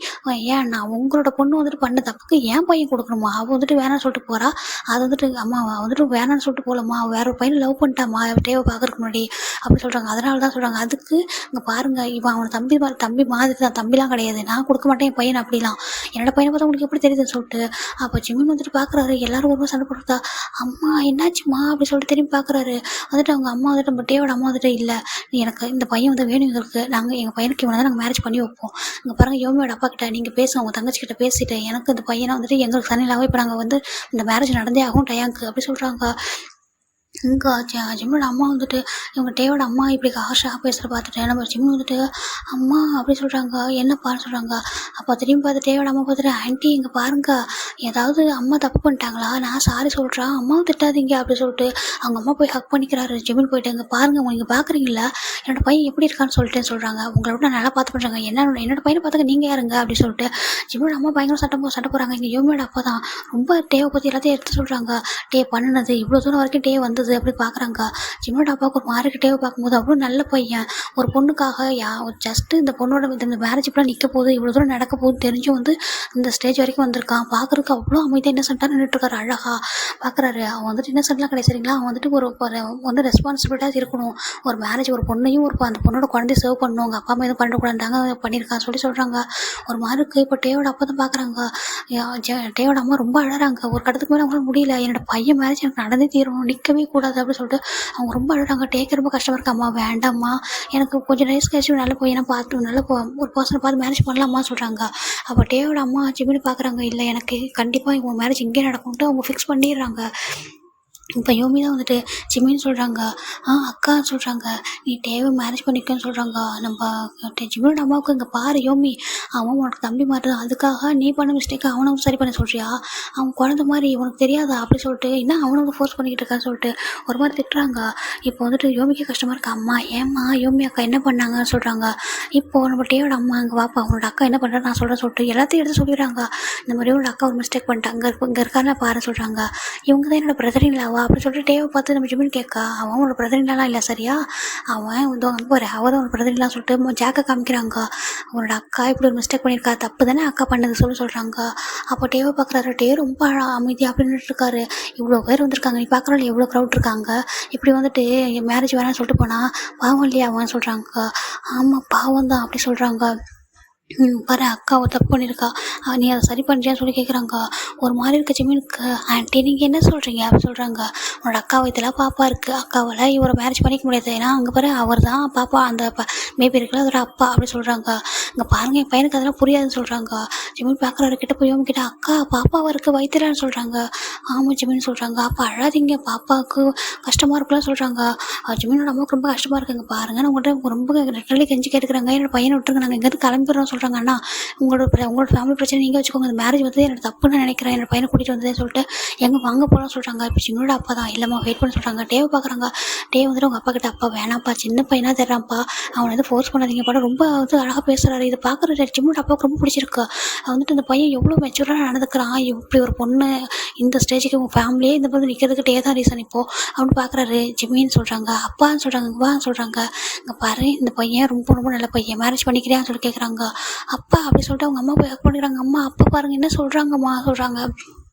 ஏன் நான் உங்களோட பொண்ணு வந்துட்டு பண்ண தப்புக்கு ஏன் பையன் கொடுக்கணுமா, அவள் வந்துட்டு வேணான்னு சொல்லிட்டு போகிறா, அது வந்துட்டு அம்மா வந்துட்டு வேணான்னு சொல்லிட்டு போகலம்மா, வேற ஒரு பையனை லவ் பண்ணிட்டாமா டேவை பார்க்கறதுக்கு முன்னாடி அப்படி சொல்கிறாங்க. அதனால தான் சொல்கிறாங்க. அதுக்கு இங்கே பாருங்கள் இவன் அவன் தம்பி மாதிரி தான், தம்பிலாம் கிடையாது, நான் கொடுக்க மாட்டேன் என் பையன் அப்படிலாம், என்னோட பையனை பார்த்தா உங்களுக்கு எப்படி தெரியுதுன்னு சொல்லிட்டு. அப்போ ஜிம்மன் வந்துட்டு பார்க்குறாரு, எல்லாரும் ஒரு சண்டை போட்டுருக்கா. அம்மா என்னாச்சுமா அப்படி சொல்லிட்டு திரும்பி பார்க்குறாரு. வந்துட்டு அவங்க அம்மா வந்துட்டு நம்ம டேவோட அம்மா வந்துட்டு இல்லை எனக்கு இந்த பையன் வந்து வேணும், எங்களுக்கு நாங்கள் எங்கள் பையனுக்கு இவனை தான் நாங்கள் மேரேஜ் பண்ணி வைப்போம். இங்கே பாருங்கள் யோமியோட அப்பா கிட்ட நீங்கள் பேசுங்க, உங்கள் தங்கச்சி கிட்ட பேசிட்டு எனக்கு இந்த பையனை வந்துட்டு எங்களுக்கு சனிலாகவும் இப்போ நாங்கள் வந்து இந்த மேரேஜ் நடந்தே ஆகும் டயாங்க்கு அப்படி சொல்கிறாங்க. இங்கே ஜிம்னோட அம்மா வந்துட்டு இவங்க டேவோட அம்மா இப்படி ஹார்ஷாக பேசுகிற பார்த்துட்டு நம்ம ஜிம்மு வந்துட்டு அம்மா அப்படி சொல்கிறாங்க, என்னப்பான்னு சொல்கிறாங்க. அப்போ திரும்பி பார்த்து டேவோட அம்மா பார்த்துட்டு ஆன்ட்டி இங்கே பாருங்க, ஏதாவது அம்மா தப்பு பண்ணிட்டாங்களா, நான் சாரி சொல்கிறேன், அம்மாவை திட்டாதீங்க அப்படி சொல்லிட்டு அவங்க அம்மா போய் ஹக் பண்ணிக்கிறாரு. ஜிம்மின் போயிட்டு இங்கே பாருங்க, நீங்கள் பார்க்குறீங்களா என்னோட பையன் எப்படி இருக்கான்னு சொல்லிட்டு சொல்கிறாங்க. உங்களோட நான் நல்லா பார்த்து பண்ணுறாங்க, என்னோட பையனை பார்த்துக்க நீங்கள் யாருங்க அப்படி சொல்லிட்டு ஜிம்மோட அம்மா பயங்கர சண்டை போகிறாங்க. இங்கே யோமியோட அப்பா தான் ரொம்ப டேவை பற்றி எல்லாத்தையும் எடுத்து சொல்கிறாங்க. டே பண்ணுனது இவ்வளோ தூரம் வரைக்கும் டே வந்தது அப்படி பார்க்குறாங்க. ஜிம்மோட அப்பாவுக்கு ஒரு மாதிரி டேவை பார்க்கும்போது அவ்வளோ நல்ல பையன், ஒரு பொண்ணுக்காக ஜஸ்ட்டு இந்த பொண்ணோட இந்த மேரேஜ் இப்பெல்லாம் நிற்க போகுது, இவ்வளோ தூரம் நடக்க போகுது தெரிஞ்சும் வந்து இந்த ஸ்டேஜ் வரைக்கும் வந்திருக்கான். பார்க்குறதுக்கு அவ்வளோ அமைதியாக இன்னசென்ட்டாக நின்றுட்டுருக்காரு. அழகாக பார்க்குறாரு. அவன் வந்துட்டு இன்னசென்ட்லாம் கிடையாது சரிங்களா, அவன் வந்துட்டு ஒரு வந்து ரெஸ்பான்சிபிலிட்டாக இருக்கணும். ஒரு மேரேஜ் ஒரு பொண்ணையும் அந்த பொண்ணோட குழந்தைய சர்வ் பண்ணணும், அவங்க அப்பா அம்மா எதுவும் பண்ணக்கூடாதாங்க பண்ணியிருக்கான்னு சொல்கிறாங்க. ஒரு மாதிரி இருக்குது. இப்போ டேவோட அப்பா தான் பார்க்குறாங்க. டேவோட அம்மா ரொம்ப அழறாங்க. ஒரு கட்டத்துக்கு மேலே அவங்களால முடியல, என்னோட பையன் மேரேஜ் எனக்கு நடந்தே தீரணும், நிற்கவே கூடாது அப்படின்னு சொல்லிட்டு அவங்க ரொம்ப அழறாங்க. டேக்கு ரொம்ப கஷ்டமாக இருக்கு. அம்மா வேண்டாம்மா, எனக்கு கொஞ்சம் வயசு கழிச்சு நல்ல பையனை பார்த்து நல்ல ஒரு பர்சனை பார்த்து மேரேஜ் பண்ணலாமா சொல்கிறாங்க. அப்போ டேவோட அம்மா ஜிம்மினி பார்க்குறாங்க, இல்லை எனக்கு கண்டிப்பாக இவங்க மேரேஜ் இங்கே நடக்கும்ட்டு அவங்க ஃபிக்ஸ் பண்ணிடுறாங்க. இப்போ யோமி தான் வந்துட்டு ஜிம்மின்னு சொல்கிறாங்க, அக்கா சொல்கிறாங்க, நீ டேவை மேரேஜ் பண்ணிக்கன்னு சொல்கிறாங்க. நம்ம ஜிம்மியோட அம்மாவுக்கு இங்கே பாரு யோமி, அவன் உனக்கு தம்பி மாதிரி தான், அதுக்காக நீ பண்ண மிஸ்டேக்கை அவனும் சரி பண்ண சொல்கிறியா, அவன் குழந்த மாதிரி உனக்கு தெரியாதா அப்படி சொல்லிட்டு என்ன அவனை வந்து ஃபோர்ஸ் பண்ணிக்கிட்டு இருக்கான்னு சொல்லிட்டு ஒரு மாதிரி திட்டுறாங்க. இப்போ வந்துட்டு யோமிக்கு கஷ்டமாக இருக்கா. அம்மா ஏம்மா யோமி அக்கா என்ன பண்ணாங்கன்னு சொல்கிறாங்க. இப்போது நம்ம டேவோட அம்மா அங்கே வாப்பா அவனோட அக்கா என்ன பண்ணுறா நான் சொல்கிறேன் சொல்லிட்டு எல்லாத்தையும் எடுத்து சொல்லிடுறாங்க. இந்த மாதிரி உன்னோட அக்கா ஒரு மிஸ்டேக் பண்ணிட்டாங்க, இங்கே இருக்காருன்னா பாரு சொல்கிறாங்க. இவங்க தான் என்னோட பிரதர் இல்லாவா அப்படி சொல்லிட்டு டேவை பார்த்து நம்ம ஜிம்மின் கேட்கா. அவன் ஒரு பிரதரின்லாம் இல்லை சரியா, அவன் வந்து போகிற அவள் தான் ஒரு பிரதரின்லாம் சொல்லிட்டு ஜாக்கை காமிக்கிறாங்க. அவனோட அக்கா இப்படி ஒரு மிஸ்டேக் பண்ணியிருக்கா, தப்பு தானே அக்கா பண்ணது சொல்கிறாங்க. அப்போ டேவை பார்க்குறாரு. டே ரொம்ப அமைதியாக அப்படின்னு இருக்காரு. இவ்வளோ பேர் வந்திருக்காங்க, நீ பார்க்குறாள் எவ்வளோ க்ரௌட் இருக்காங்க, இப்படி வந்துட்டு மேரேஜ் வேணான்னு சொல்லிட்டு போனால் பாவம் இல்லையா அவன் சொல்கிறாங்க. ஆமாம் பாவம் தான் அப்படி சொல்கிறாங்க. பாரு அக்கா ஒரு தப்பு பண்ணியிருக்கா, நீ அதை சரி பண்ணுறியான்னு சொல்லி கேட்குறாங்க. ஒரு மாதிரி இருக்க ஜிம்மினுக்கு ஆன்ட்டி நீங்கள் என்ன சொல்கிறீங்க அப்படி சொல்கிறாங்க. உன்னோட அக்கா வயத்தில் பாப்பா இருக்குது, அக்காவால் இவரை மேரேஜ் பண்ணிக்க முடியாது, ஏன்னா அங்கே பாரு அவர் தான் பாப்பா அந்த மேபி இருக்கல அதோட அப்பா அப்படி சொல்கிறாங்க. இங்கே பாருங்கள் என் பையனுக்கு அதெல்லாம் புரியாதுன்னு சொல்கிறாங்க. ஜிம்மின் பார்க்குறாரு. கிட்ட போய் கிட்ட அக்கா பாப்பாவாக இருக்குது வயிற்றுலான்னு சொல்கிறாங்க. ஆமாம் ஜிம்மின்னு சொல்கிறாங்க. அப்போ அழாதீங்க பாப்பாவுக்கு கஷ்டமாக இருக்குலாம் சொல்கிறாங்க. ஜிம்மினோட அம்மாவுக்கு ரொம்ப கஷ்டமாக இருக்குங்க பாருங்க, நான் உங்கள்கிட்ட ரொம்ப லிட்டரலி கெஞ்சி கேட்குறாங்க, என்னோட பையனை விட்டுருங்க, நாங்கள் இங்கேருந்து கிளம்பிடுறோம் சொல்கிறாங்க. அண்ணா உங்களோட ஃபேமிலி பிரச்சனை நீங்கள் வச்சுக்கோங்க, இந்த மேரேஜ் வந்து என்னோட தப்புன்னு நினைக்கிறேன், என்னோட பையனை கூட்டிகிட்டு வந்ததே சொல்லிட்டு எங்கே வாங்க போகலாம்னு சொல்கிறாங்க. இப்போ ஜிம்மினோட அப்பா தான் இல்லைம்மா வெயிட் பண்ண சொல்கிறாங்க. டேவை பார்க்குறாங்க. டே வந்துட்டு உங்கள் அப்பா கிட்ட அப்பா வேணாம்ப்பா சின்ன பையனாக தர்றான்ப்பா, அவனை வந்து ஃபோர்ஸ் பண்ணாதீங்க பாட ரொம்ப வந்து அழகாக பேசுகிறாரு. இது பார்க்குற ஜிம்மினோட அப்பாவுக்கு ரொம்ப பிடிச்சிருக்கு. வந்துட்டு அந்த பையன் எவ்வளோ மெச்சூராக நடந்துக்கிறான், இப்படி ஒரு பொண்ணு இந்த ஸ்டேஜுக்கு உங்கள் ஃபேமிலியே இந்த மாதிரி நிற்கிறதுக்கு டே தான் ரீசன் இப்போது அப்படின்னு பார்க்குறாரு. ஜிம்மின்னு சொல்கிறாங்க. அப்பான்னு சொல்கிறாங்க. வான்னு சொல்கிறாங்க. இங்கே பாரு இந்த பையன் ரொம்ப ரொம்ப நல்ல பையன், மேரேஜ் பண்ணிக்கிறியான்னு சொல்லி கேட்குறாங்க. அப்பா அப்படி சொல்லிட்டு அவங்க அம்மா போய் ஹக் பண்ணிக்கிறாங்க. அம்மா அப்பா பாருங்க என்ன சொல்கிறாங்கம்மா சொல்கிறாங்க.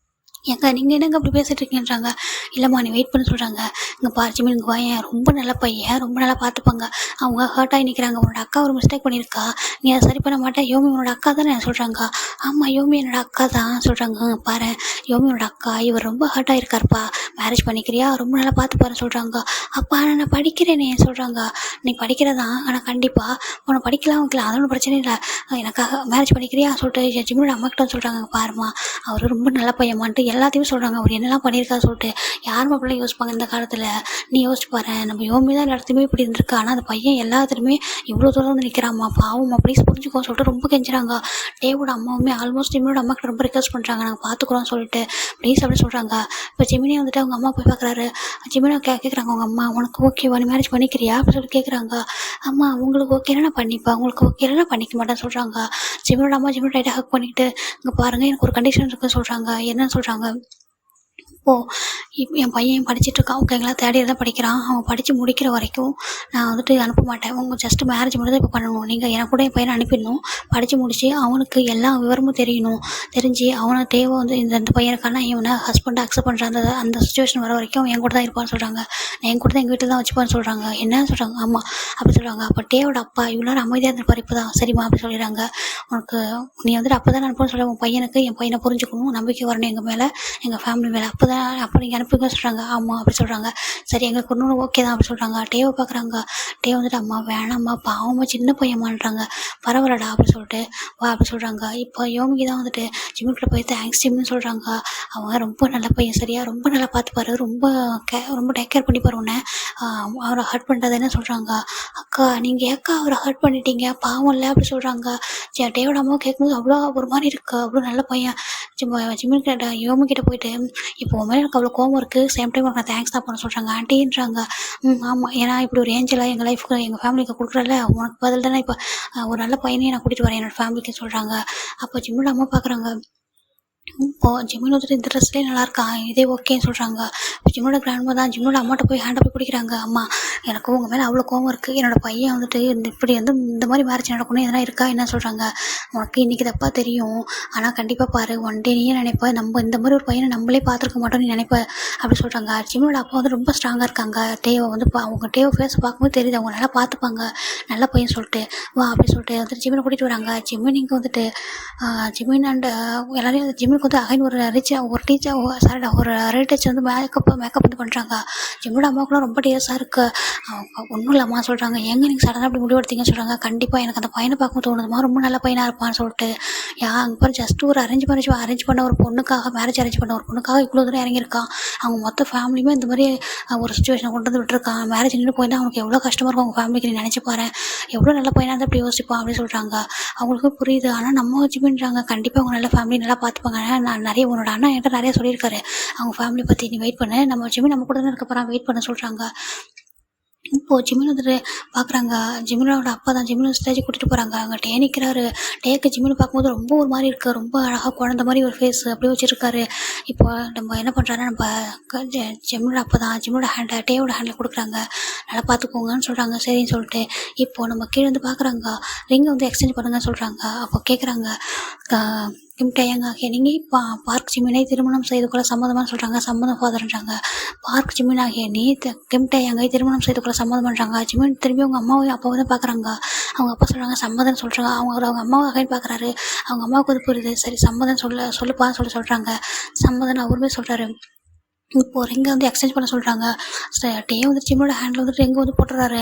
ஏங்க நீங்கள் என்னங்க அப்படி பேசிகிட்டு இருக்கீங்கன்றாங்க. இல்லைம்மா நீ வெயிட் பண்ண சொல்கிறாங்க. இங்கே பாரு ஜிம்மின் இங்கே பையன் ரொம்ப நல்ல பையன், ரொம்ப நல்லா பார்த்துப்பாங்க, அவங்க ஹர்ட் ஆகி நிற்கிறாங்க, உன்னோட அக்கா ஒரு மிஸ்டேக் பண்ணியிருக்கா, நீ அதை சரி பண்ண மாட்டேன், யோமி உன்னோட அக்கா தானே சொல்கிறாங்க. ஆமாம் யோமி என்னோட அக்கா தான் சொல்கிறாங்க. பாரு யோமி உன்னோட அக்கா, இவர் ரொம்ப ஹர்ட் ஆகிருக்காருப்பா, மேரேஜ் பண்ணிக்கிறியா, ரொம்ப நல்லா பார்த்துப்பாரு சொல்கிறாங்க. அப்பா ஆனால் நான் படிக்கிறேனே சொல்கிறாங்க. நீ படிக்கிறதான், ஆனால் கண்டிப்பாக உன்னை படிக்கலாம் வைக்கலாம், அது ஒன்றும் பிரச்சனை இல்லை, எனக்காக மேரேஜ் பண்ணிக்கிறியா சொல்லிட்டு ஜிம்மினோட அம்மாக்கிட்ட சொல்கிறாங்க. பாருமா அவர் ரொம்ப நல்ல பையன்மான்ட்டு எல்லாத்தையும் சொல்கிறாங்க. அவர் என்னெல்லாம் பண்ணியிருக்கா சொல்லிட்டு யாரும் அப்படிலாம் யோசிப்பாங்க இந்த காலத்தில், நீ யோசிச்சு பாரு, நம்ம யோமி தான் எல்லாத்தையுமே இப்படி இருந்திருக்கா, ஆனால் அந்த பையன் எல்லாத்துலேயுமே இவ்வளோ தூரம் வந்து நிற்கிறாம்மா, பாவம்மா ப்ளீஸ் புரிஞ்சுக்கோ சொல்லிட்டு ரொம்ப கெஞ்சுறாங்க. டேவோட அம்மாவுமே ஆல்மோஸ்ட் ஜிம்மினோட அம்மாக்கிட்ட ரொம்ப ரிக்வஸ்ட் பண்ணுறாங்க, நாங்கள் பார்த்துக்குறோம் சொல்லிட்டு ப்ளீஸ் அப்படின்னு சொல்கிறாங்க. இப்போ ஜிமினி வந்துட்டு அவங்க அம்மா போய் பார்க்குறாரு. ஜிமினி கேட்குறாங்க அவங்க அம்மா, உனக்கு ஓகேவா நீ மேரேஜ் பண்ணிக்கிறியா அப்படின்னு சொல்லி கேட்குறாங்க. அம்மா உங்களுக்கு ஓகே நான் பண்ணிப்பா, உங்களுக்கு ஓகே நான் பண்ணிக்க மாட்டேன்னு சொல்கிறாங்க. ஜிமினோட அம்மா ஜிமினி டைட்டாக ஹக் பண்ணிக்கிட்டு இங்கே பாருங்கள் எனக்கு ஒரு கண்டிஷன் இருக்குன்னு சொல்கிறாங்க. என்னன்னு சொல்கிறாங்க. என் பையன் படிச்சுட்ருக்கான் ஓகேங்களா, தேர்ட் இயர் தான் படிக்கிறான், அவன் படித்து முடிக்கிற வரைக்கும் நான் வந்துட்டு அனுப்ப மாட்டேன், உங்கள் ஜஸ்ட்டு மேரேஜ் மட்டும் தான் இப்போ பண்ணணும், நீங்கள் எனக்கு கூட என் பையனை அனுப்பிடணும், படித்து முடித்து அவனுக்கு எல்லா விவரமும் தெரியணும், தெரிஞ்சு அவனுக்கு தேவை வந்து இந்த பையனுக்கான இவனை ஹஸ்பண்டை அக்செப்ட் பண்ணுற அந்த சுச்சுவேஷன் வர வரைக்கும் என் கூட தான் இருப்பான்னு சொல்கிறாங்க. என் கூட தான் எங்கள் வீட்டில் தான் வச்சுப்பான்னு சொல்கிறாங்க. என்னன்னு சொல்கிறாங்க. ஆமாம் அப்படி சொல்கிறாங்க. அப்போ டேவோட அப்பா இவ்வளோ அமைதியாக இருந்திருப்பார், இப்போ தான் சரிம்மா அப்படி சொல்லிடுறாங்க. உனக்கு நீ வந்துட்டு அப்போ தான் அனுப்பணும்னு சொல்ல, உன் பையனுக்கு என் பையனை புரிஞ்சுக்கணும், நம்பிக்கை வரணும் எங்கள் மேலே, எங்கள் ஃபேமிலி மேலே, அப்போ தான் அப்போ நீங்கள் அனுப்புங்க சொல்கிறாங்க. ஆமாம் அப்படி சொல்கிறாங்க. சரி எங்களுக்கு ஒன்று ஓகே தான் அப்படி சொல்கிறாங்க. டேவை பார்க்குறாங்க. டேவ் வந்துட்டு அம்மா வேணாம்மா பாவமாக சின்ன பையன்மான்றாங்க. பரவாயில்லடா அப்படி சொல்லிட்டு வா அப்படி சொல்கிறாங்க. இப்போ யோமிக்கு தான் வந்துட்டு ஜிம்முக்கிட்ட போய் தேங்க்ஸ் ஜிம்னு சொல்கிறாங்க. அவங்க ரொம்ப நல்ல பையன் சரியா ரொம்ப நல்லா பார்த்துப்பாரு, ரொம்ப டேக் கேர் பண்ணிப்பாரு உன்னை, அவரை ஹர்ட் பண்ணுறது என்ன சொல்கிறாங்க. அக்கா நீங்கள் ஏக்கா அவரை ஹர்ட் பண்ணிட்டீங்க பாவம் இல்லை அப்படி சொல்கிறாங்க. டேவோட அம்மாவை கேட்கும்போது அவ்வளோ ஒரு மாதிரி இருக்குது, அவ்வளோ நல்ல பையன். ஜிம்முக்கிட்ட யோமிக்கிட்ட போயிட்டு இப்போ உன் மேலே எனக்கு அவ்வளோ கோவம் இருக்குது, சேம் டைம் நான் தேங்க்ஸ் தான் பண்ண சொல்கிறாங்க ஆண்டின்றாங்க. ஆமாம் ஏன்னா இப்படி ஒரு ஏஞ்சலாக எங்கள் லைஃப்க்கு எங்கள் ஃபேமிலிக்கு கொடுக்குறல உனக்கு பதில் தானே இப்போ ஒரு நல்ல பையனையும் நான் கூட்டிகிட்டு வரேன் என்னோடய ஃபேமிலிக்கு சொல்கிறாங்க. அப்போ ஜிம்மோட அம்மா பார்க்குறாங்க. இப்போது ஜிம்மின் வந்துட்டு இந்த ட்ரெஸ்லேயே நல்லாயிருக்கா இதே ஓகேன்னு சொல்கிறாங்க. இப்போ ஜிம்மோட கிராண்ட்மா தான் ஜிம்மோட அம்மாட்ட போய் ஹேண்டை போய் பிடிக்கிறாங்க. அம்மா எனக்கு உங்கள் மேலே அவ்வளோ கோவம் இருக்குது, என்னோடய பையன் வந்துட்டு இப்படி இந்த மாதிரி மேரேஜ் நடக்கணும் எதனா இருக்கா என்ன சொல்கிறாங்க. உனக்கு இன்றைக்கி தப்பாக தெரியும், ஆனால் கண்டிப்பாக பாரு ஒன் டே நீயே நினைப்ப நம்ம இந்த மாதிரி ஒரு பையனை நம்மளே பார்த்துருக்க மாட்டோம் நீ நினைப்ப அப்படி சொல்கிறாங்க. ஜிம்மோட அப்பா வந்து ரொம்ப ஸ்ட்ராங்காக இருக்காங்க. டேவை வந்து அவங்க டேவை ஃபேஸை பார்க்கும்போது தெரியுது அவங்க நல்லா பார்த்துப்பாங்க நல்ல பையன் சொல்லிட்டு வா அப்படி சொல்லிட்டு வந்துட்டு ஜிம்மினை கூட்டிகிட்டு வராங்க. ஜிம்மின் இங்கே வந்துட்டு ஜிம்மின் அண்ட் எல்லாரையும் ஜிம்மினுக்கு வந்து அகைன் ஒரு ரிலேட்டிவ்ஸ் வந்து மேக்கப் வந்து பண்ணுறாங்க. ஜிம்மோட அம்மாவுக்குலாம் ரொம்ப டேஸாக இருக்குது. ஒன்றும் இல்லைம்மா சொல்கிறாங்க. எங்கே நீங்கள் சடனாக அப்படி முடிவெடுத்தீங்கன்னு சொல்கிறாங்க. கண்டிப்பாக எனக்கு அந்த பையனை பார்க்கும் தோணுதுமா, ரொம்ப நல்ல பையனாக இருப்பான்னு சொல்லிட்டு அங்கே பாரு ஜஸ்ட் ஒரு அரேஞ்ச் பண்ண ஒரு பொண்ணுக்காக மேரேஜ் அரேஞ்ச் பண்ண ஒரு பொண்ணுக்காக இவ்வளோ தூரம் இறங்கியிருக்கான். அவங்க மொத்த ஃபேமிலியுமே இந்த மாதிரி ஒரு சுச்சுவேஷனை கொண்டு வந்து விட்டுருக்கான். மேரேஜ் நின்று போயிருந்தா அவனுக்கு எவ்வளோ கஷ்டமாக இருக்கும் அவங்க ஃபேமிலிக்கு நீ நினச்சி பாரு, எவ்வளோ நல்ல பையனாக இருந்தால் அப்படி யோசிப்பான் அப்படின்னு சொல்கிறாங்க. அவங்களுக்கு புரியுது. ஆனால் நம்ம வச்சுப்பின்றாங்க கண்டிப்பாக அவங்க நல்ல ஃபேமிலி நல்லா பார்த்துப்பாங்க. நான் நிறைய உன்னோட அண்ணா என்கிட்ட நிறைய சொல்லியிருக்காரு அவங்க ஃபேமிலி பற்றி, நீ வெயிட் பண்ணு, நம்ம ஜிம்மி நம்ம கூட தான் இருக்க போகிறான் வெயிட் பண்ண சொல்கிறாங்க. இப்போது ஜிம்மின் வந்துட்டு பார்க்குறாங்க. ஜிம்மினோட அப்பா தான் ஜிம்மின் ஸ்டேஜ் கூட்டிகிட்டு போகிறாங்க. அங்கே டே நிற்கிறாரு. டேக்கு ஜிம்மின் பார்க்கும்போது ரொம்ப ஒரு மாதிரி இருக்குது, ரொம்ப அழகாக குழந்த மாதிரி ஒரு ஃபேஸ் அப்படி வச்சுருக்காரு. இப்போ நம்ம என்ன பண்ணுறாங்கன்னா நம்ம ஜிம்மினோட அப்பா தான் ஜிம்மினோட டேவோட ஹேண்டில் கொடுக்குறாங்க. நல்லா பார்த்துக்கோங்கன்னு சொல்கிறாங்க. சரின்னு சொல்லிட்டு இப்போது நம்ம கீழே வந்து பார்க்குறாங்க. ரிங்கை வந்து எக்ஸ்சேஞ்ச் பண்ணுங்கன்னு சொல்கிறாங்க. அப்போ கேட்குறாங்க கிம் டேயங் ஆகிய நீங்கள் பார்க் ஜிமினை திருமணம் செய்து கொள்ள சம்மதமாக சொல்கிறாங்க. சம்மதம் ஃபாதர்ன்றாங்க. பார்க் ஜிமின் ஆகிய நீ கிம் டேயங்கை திருமணம் செய்து கொள்ள சம்மதம் பண்ணுறாங்க. ஜிமின் திரும்பி அவங்க அம்மாவையும் அப்பாவை தான் பார்க்குறாங்க. அவங்க அப்பா சொல்கிறாங்க சம்மதம் சொல்கிறாங்க. அவங்க அம்மாவை அகைன் பார்க்குறாரு. அவங்க அம்மாவுக்கு வந்து புரியுது. சரி சம்மதம் சொல்லுப்பான்னு சொல்கிறாங்க. சம்மதம் அவருமே சொல்கிறாரு. இப்போது ரிங்கை வந்து எக்ஸ்சேஞ்ச் பண்ண சொல்கிறாங்க. டே வந்து ஜிம்மோட ஹேண்டில் வந்துட்டு ரிங்கை வந்து போட்டுறாரு.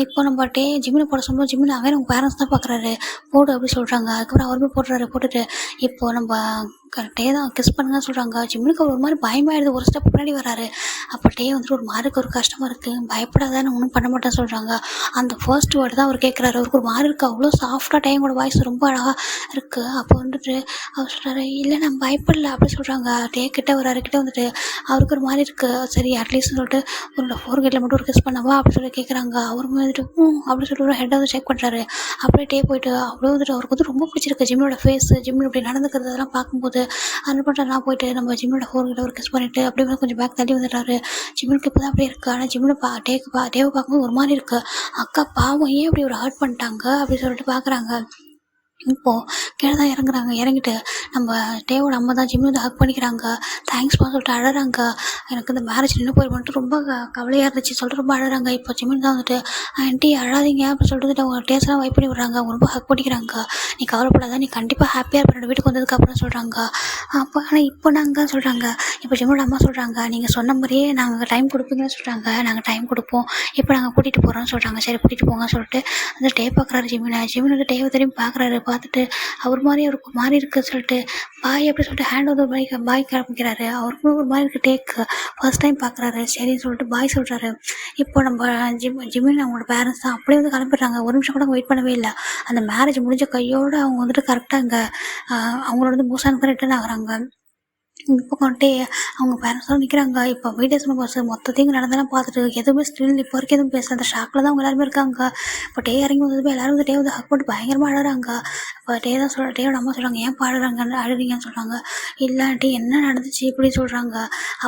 இப்போ நம்ம ஜிம்மினை போட சொல்லும்போது ஜிம்மினை அவன் அவங்க பேரண்ட்ஸ் தான் பார்க்குறாரு. போடு அப்படி சொல்கிறாங்க. அதுக்கப்புறம் அவருமே போட்டுட்டு இப்போது நம்ம டே தான் கிஸ் பண்ணுங்கன்னு சொல்கிறாங்க. ஜிம்மினுக்கு ஒரு மாதிரி பயமாயிடுது. ஒரு ஸ்டெப் முன்னாடி வராரு. அப்போ டே வந்துட்டு ஒரு மாதிரி ஒரு கஷ்டமாக இருக்குது. பயப்படாத நான் ஒன்றும் பண்ண மாட்டேன்னு சொல்கிறாங்க. அந்த ஃபர்ஸ்ட் வேர்டு தான் அவர் கேட்குறாரு. அவருக்கு ஒரு மாதிரி இருக்குது. அவ்வளோ சாஃப்டாக டேயோட வாய்ஸ் ரொம்ப அழகாக இருக்குது. அப்போ வந்துட்டு அவர் சொல்கிறாரு இல்லை நான் பயப்படல அப்படி சொல்கிறாங்க. டே கிட்ட வராரு. கிட்ட வந்துட்டு அவருக்கு ஒரு மாதிரி இருக்குது. சரி அட்லீஸ்ட் சொல்லிட்டு ஒரு ஃபோர் கேட்டில் மட்டும் ஒரு கிஸ் பண்ணவா அப்படி சொல்லி கேட்குறாங்க. அவருமே வந்துட்டு அப்படி சொல்லிட்டு ஒரு ஹெட்டை வந்து செக் பண்ணுறாரு. அப்படியே டே போயிட்டு அவ்வளோ வந்துட்டு அவருக்கு வந்து ரொம்ப பிடிச்சிருக்கு ஜிம்மோட ஃபேஸ், ஜிம்மன் இப்படி நடந்துக்கிறது அதெல்லாம் பார்க்கும்போது அது பண்ணுறேன். நான் போயிட்டு நம்ம ஜிம்மோட ஃபோர் கிட்ட ஒரு கிஸ் பண்ணிவிட்டு அப்படியே கொஞ்சம் பேக் தள்ளி வந்துட்டாரு. ஜிம்மனுக்கு இப்போ தான் அப்படியே இருக்குது. ஆனால் ஜிம்மனை டேவை பார்க்கும்போது ஒரு மாதிரி இருக்குது. அக்கா பாவம் ஏன் இப்படி ஒரு ஹர்ட் பண்ணிட்டாங்க அப்படி சொல்லிட்டு பார்க்குறாங்க. இப்போது கீழே தான் இறங்குறாங்க. இறங்கிட்டு நம்ம டேவோட அம்மா தான் ஜிம்மி வந்து ஹக் பண்ணிக்கிறாங்க. தேங்க்ஸ்ப்பா சொல்லிட்டு அழறாங்க. எனக்கு இந்த மேரேஜ் நின்று போயிருமான்ட்டு ரொம்ப கவலையாக இருந்துச்சு சொல்லிட்டு ரொம்ப அழறாங்க. இப்போ ஜிம்மி தான் வந்துட்டு ஆண்டி அழாதீங்க அப்படின்னு சொல்லிட்டு வந்துட்டு அவங்க டேஸ்ட்லாம் வைப் பண்ணி விட்றாங்க. அவங்க ரொம்ப ஹக் பண்ணிக்கிறாங்க. நீ கவலைப்படாத, நீ கண்டிப்பாக ஹாப்பியாக இருப்ப வீட்டுக்கு வந்ததுக்கப்புறம் சொல்கிறாங்க. அப்போ ஆனால் இப்போ நாங்கள் சொல்கிறாங்க. இப்போ ஜிம்மோட அம்மா சொல்கிறாங்க நீங்கள் சொன்ன மாதிரியே நாங்கள் டைம் கொடுப்பீங்கன்னு சொல்கிறாங்க. நாங்கள் டைம் கொடுப்போம், இப்போ நாங்கள் கூட்டிகிட்டு போகிறோம்னு சொல்கிறாங்க. சரி கூட்டிகிட்டு போங்க சொல்லிட்டு அந்த டே பார்க்குறாரு. ஜிம்மி வந்து டேவை திரும்பி பார்க்குறாரு. பார்த்துட்டு அவர் மாதிரி அவருக்கு மாறி இருக்குது சொல்லிட்டு பாய் அப்படி சொல்லிட்டு ஹேண்ட் வந்து பாய் கிளம்பிக்கிறாரு. அவருக்கும் ஒரு மாதிரி இருக்குது. டேக்கு ஃபர்ஸ்ட் டைம் பார்க்குறாரு. சரின்னு சொல்லிட்டு பாய் சொல்கிறாரு. இப்போ நம்ம ஜிம்மின் அவங்களோட பேரண்ட்ஸ் தான் அப்படியே வந்து கிளம்பிடுறாங்க. ஒரு நிமிஷம் கூட வெயிட் பண்ணவே இல்லை. அந்த மேரேஜ் முடிஞ்ச கையோடு அவங்க வந்துட்டு கரெக்டாக அங்கே அவங்களோட வந்து மூசானுக்கு ரிட்டர்ன் ஆகுறாங்க. இப்போ கொண்டே அவங்க பேரண்ட்ஸ்லாம் நிற்கிறாங்க. இப்போ வீடியோஸ் பஸ் மொத்தத்தையும் நடந்தெல்லாம் பார்த்துட்டு எதுவுமே ஸ்டில் இப்போ வரைக்கும் எதுவும் பேச அந்த ஷாக்கில் தான் அவங்க எல்லாருமே இருக்காங்க. இப்போ டே இறங்கி வந்ததுமே எல்லோரும் வந்து டே வந்து ஹக் போட்டு பயங்கரமாக அழகிறாங்க. இப்போ டே தான் டேயோட அம்மா சொல்கிறாங்க ஏன் அழுகிறாங்கன்னு அழுறீங்கன்னு சொல்கிறாங்க. இல்லாட்டி என்ன நடந்துச்சு இப்படி சொல்கிறாங்க.